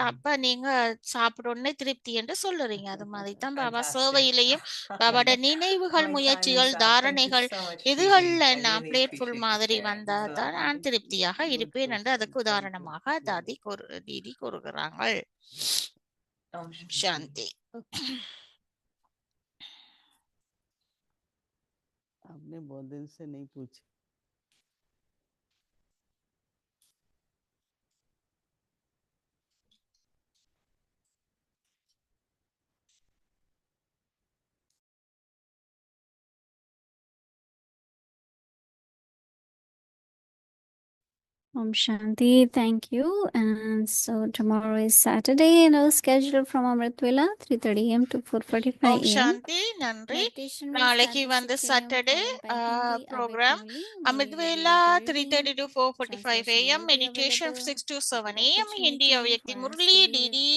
அப்ப நீங்க சாப்பிட உடனே திருப்தி என்று சொல்லுறீங்க. அது மாதிரி தான் பாபா Fantastic. சேவையிலையும் பாபாட நினைவுகள், My time is முயற்சிகள், up. Thank you தாரணைகள் so much, இதுகள்ல Didi. I நான் really பிளேட்ஃபுல் appreciate you மாதிரி sharing. வந்தா So தான் நான் திருப்தியாக good இருப்பேன் என்று அதுக்கு question. Thank you. உதாரணமாக தீதி கூறுகிறார்கள். Om சாந்தி. आपने बहुत दिन से नहीं पूछा. Om Shanti, thank you. And so tomorrow is Saturday and our schedule from Amrit Vela 3:30 a.m. to 4:45 Om a.m. சாந்தி. நன்றி. Meditation will நாளைக்கு start at வந்து 6 a.m. Saturday followed by Hindi programme Avik Murli, அமிர்தவேலா Murli 3:30 to 4:45 Translation a.m. will be meditation available 6 to at 7 the a.m. Hindi opportunity அவ்யக்தி for us Murli to be Didi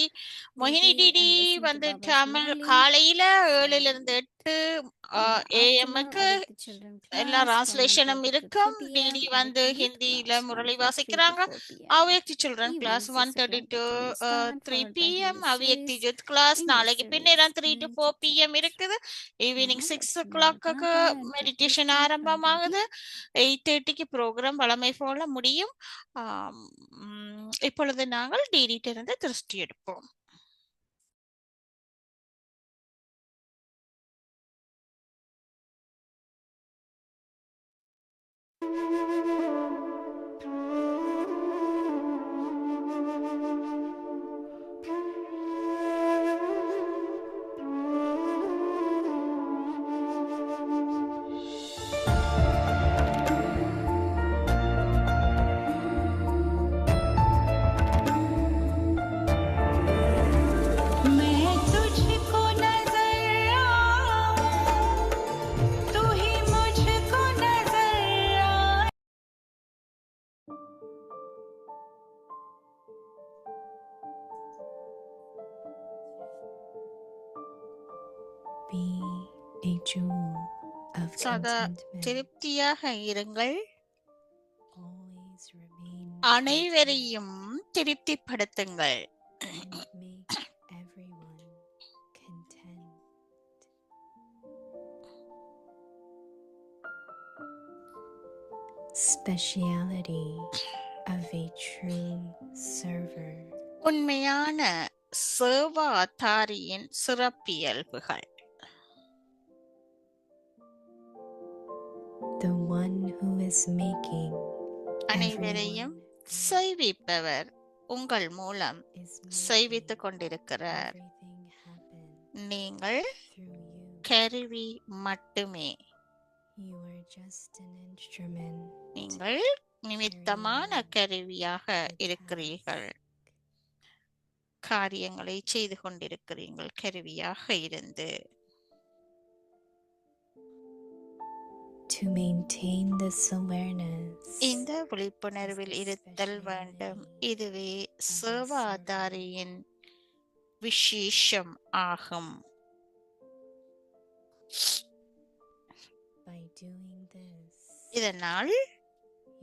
மோகினி busy Didi and listen to வந்து Baba's Tamil Murali. காலையில So 7லிருந்து 8 in the afternoon, ஏஎம்க்கு Awake the Children எல்லா class from டிரான்ஸ்லேஷனும் 1:30 to இருக்கும். 2 DD p.m. வந்து Awake Youth ஹிந்தியில class முரளி 1 from 3 to வாசிக்கிறாங்க. 4 p.m. அவ்யக்தி children class Evening 6 1:30 o'clock to Bhajamali start 3 followed by p.m. Hindi அவ்யக்தி series. Youth class English நாளைக்கு series பின்னேரம் 3 to 4 8 to p.m. 10. இருக்குது. Evening Now 6 let's move o'clock Bhagavad Gita and take meditation listening from ஆரம்பமாகுது. Didi. 8:30க்கு programme வழமை போல முடியும். இப்பொழுது நாங்கள் டிடிட்டிருந்து திருஷ்டி எடுப்போம். Be a jewel of சதா contentment. திருப்தியாக இருங்கள். Always remain அனைவரையும் திருப்திப்படுத்துங்கள். content and make everyone content. Speciality of a true server. உண்மையான சேவாதாரியின் சிறப்பியல்புகள். The one who is making அனைவரையும் செய்விப்பவர் உங்கள் மூலம் செய்வித்துக் கொண்டிருக்கிறார். நீங்கள் கருவி மட்டுமே. நீங்கள் நிமித்தமான கருவியாக இருக்கிறீர்கள். காரியங்களை செய்து கொண்டிருக்கிறீர்கள் கருவியாக இருந்து. To maintain this awareness, இந்த விழிப்புணர்வில் இருத்தல் வேண்டும். இதுவே சேவாதாரியின் விசேஷம் ஆகும். by doing this, இதனால்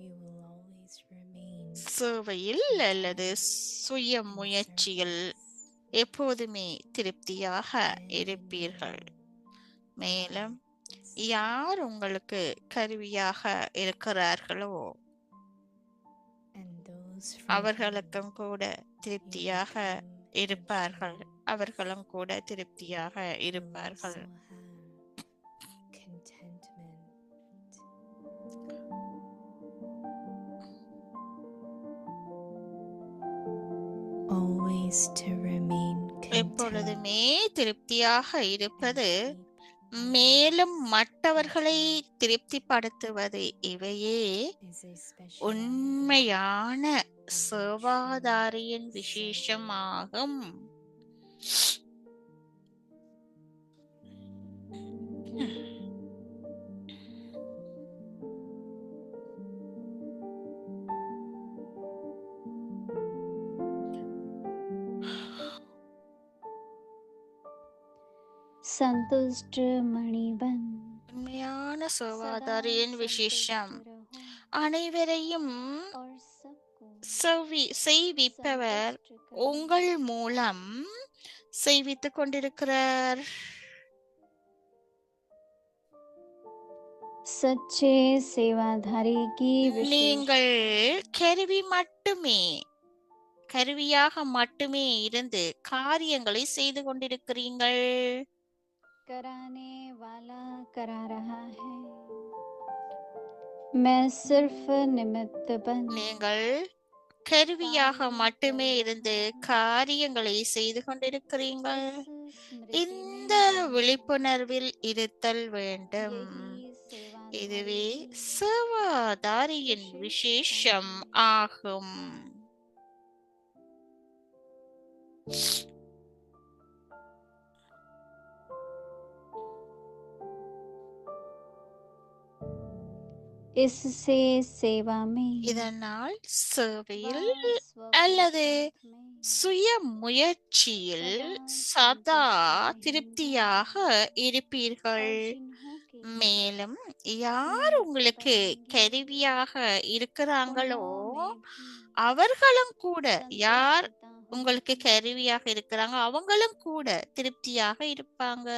you will always remain சேவையில் அல்லது சுய முயற்சியில் எப்போதுமே திருப்தியாக இருப்பீர்கள். மேலும் யார் உங்களுக்கு கருவியாக இருக்கிறார்களோ அவர்களுக்கும் கூட திருப்தியாக இருப்பார்கள். அவர்களும் கூட திருப்தியாக இருப்பார்கள். always to remain content. எப்பொழுதுமே திருப்தியாக இருப்பது, மேலும் மற்றவர்களை திருப்திப்படுத்துவது, இவையே உண்மையான சேவாதாரியின் விசேஷமாகும். संतुष्ट मणिबन உண்மையான सदा சேவாதாரியின் விசேஷம் संतुष्ट रहो அனைவரையும் और सबको செய்விப்பவர் संतुष्ट करो। உங்கள் மூலம் செய்வித்துக் கொண்டிருக்கிறார். सच्चे सेवाधारी की நீங்கள் विशेष கருவியாக மட்டுமே இருந்து காரியங்களை செய்து கொண்டிருக்கிறீர்கள். कराने वाला करा रहा है मैं सिर्फ निमित्त बन நீங்கள் கருவியாக மட்டுமே இருந்து காரியங்களை செய்து கொண்டிருக்கிறீர்கள். इस स्मृति இந்த में விழிப்புணர்வில் இருத்தல் வேண்டும். यही இதுவே सेवाधारी சேவாதாரியின் விசேஷம் ஆகும். इससे सेवा में இதனால் சேவையில் व அல்லது स्वपुरुषार्थ में சுய முயற்சியில் சதா திருப்தியாக இருப்பீர்கள். और जिन्हों के மேலும் யார் உங்களுக்கு கருவியாக இருக்கிறாங்களோ उन्हों में भी அவர்களும் கூட, யார் संतुष्टता हो உங்களுக்கு கருவியாக இருக்கிறாங்க அவங்களும் கூட திருப்தியாக இருப்பாங்க.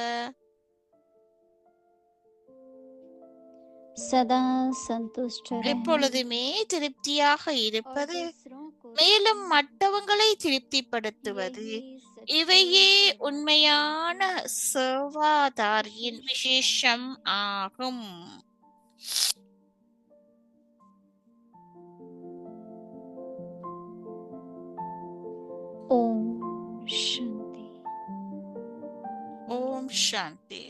सदा संतुष्ट रहें எப்பொழுதுமே திருப்தியாக और இருப்பது, दूसरों को மேலும் மற்றவங்களை திருப்திப்படுத்துவது, यही सच्ची இவையே सेवा உண்மையான சேவாதாரியின் விசேஷம் ஆகும். ओम शांति ஓம் சாந்தி.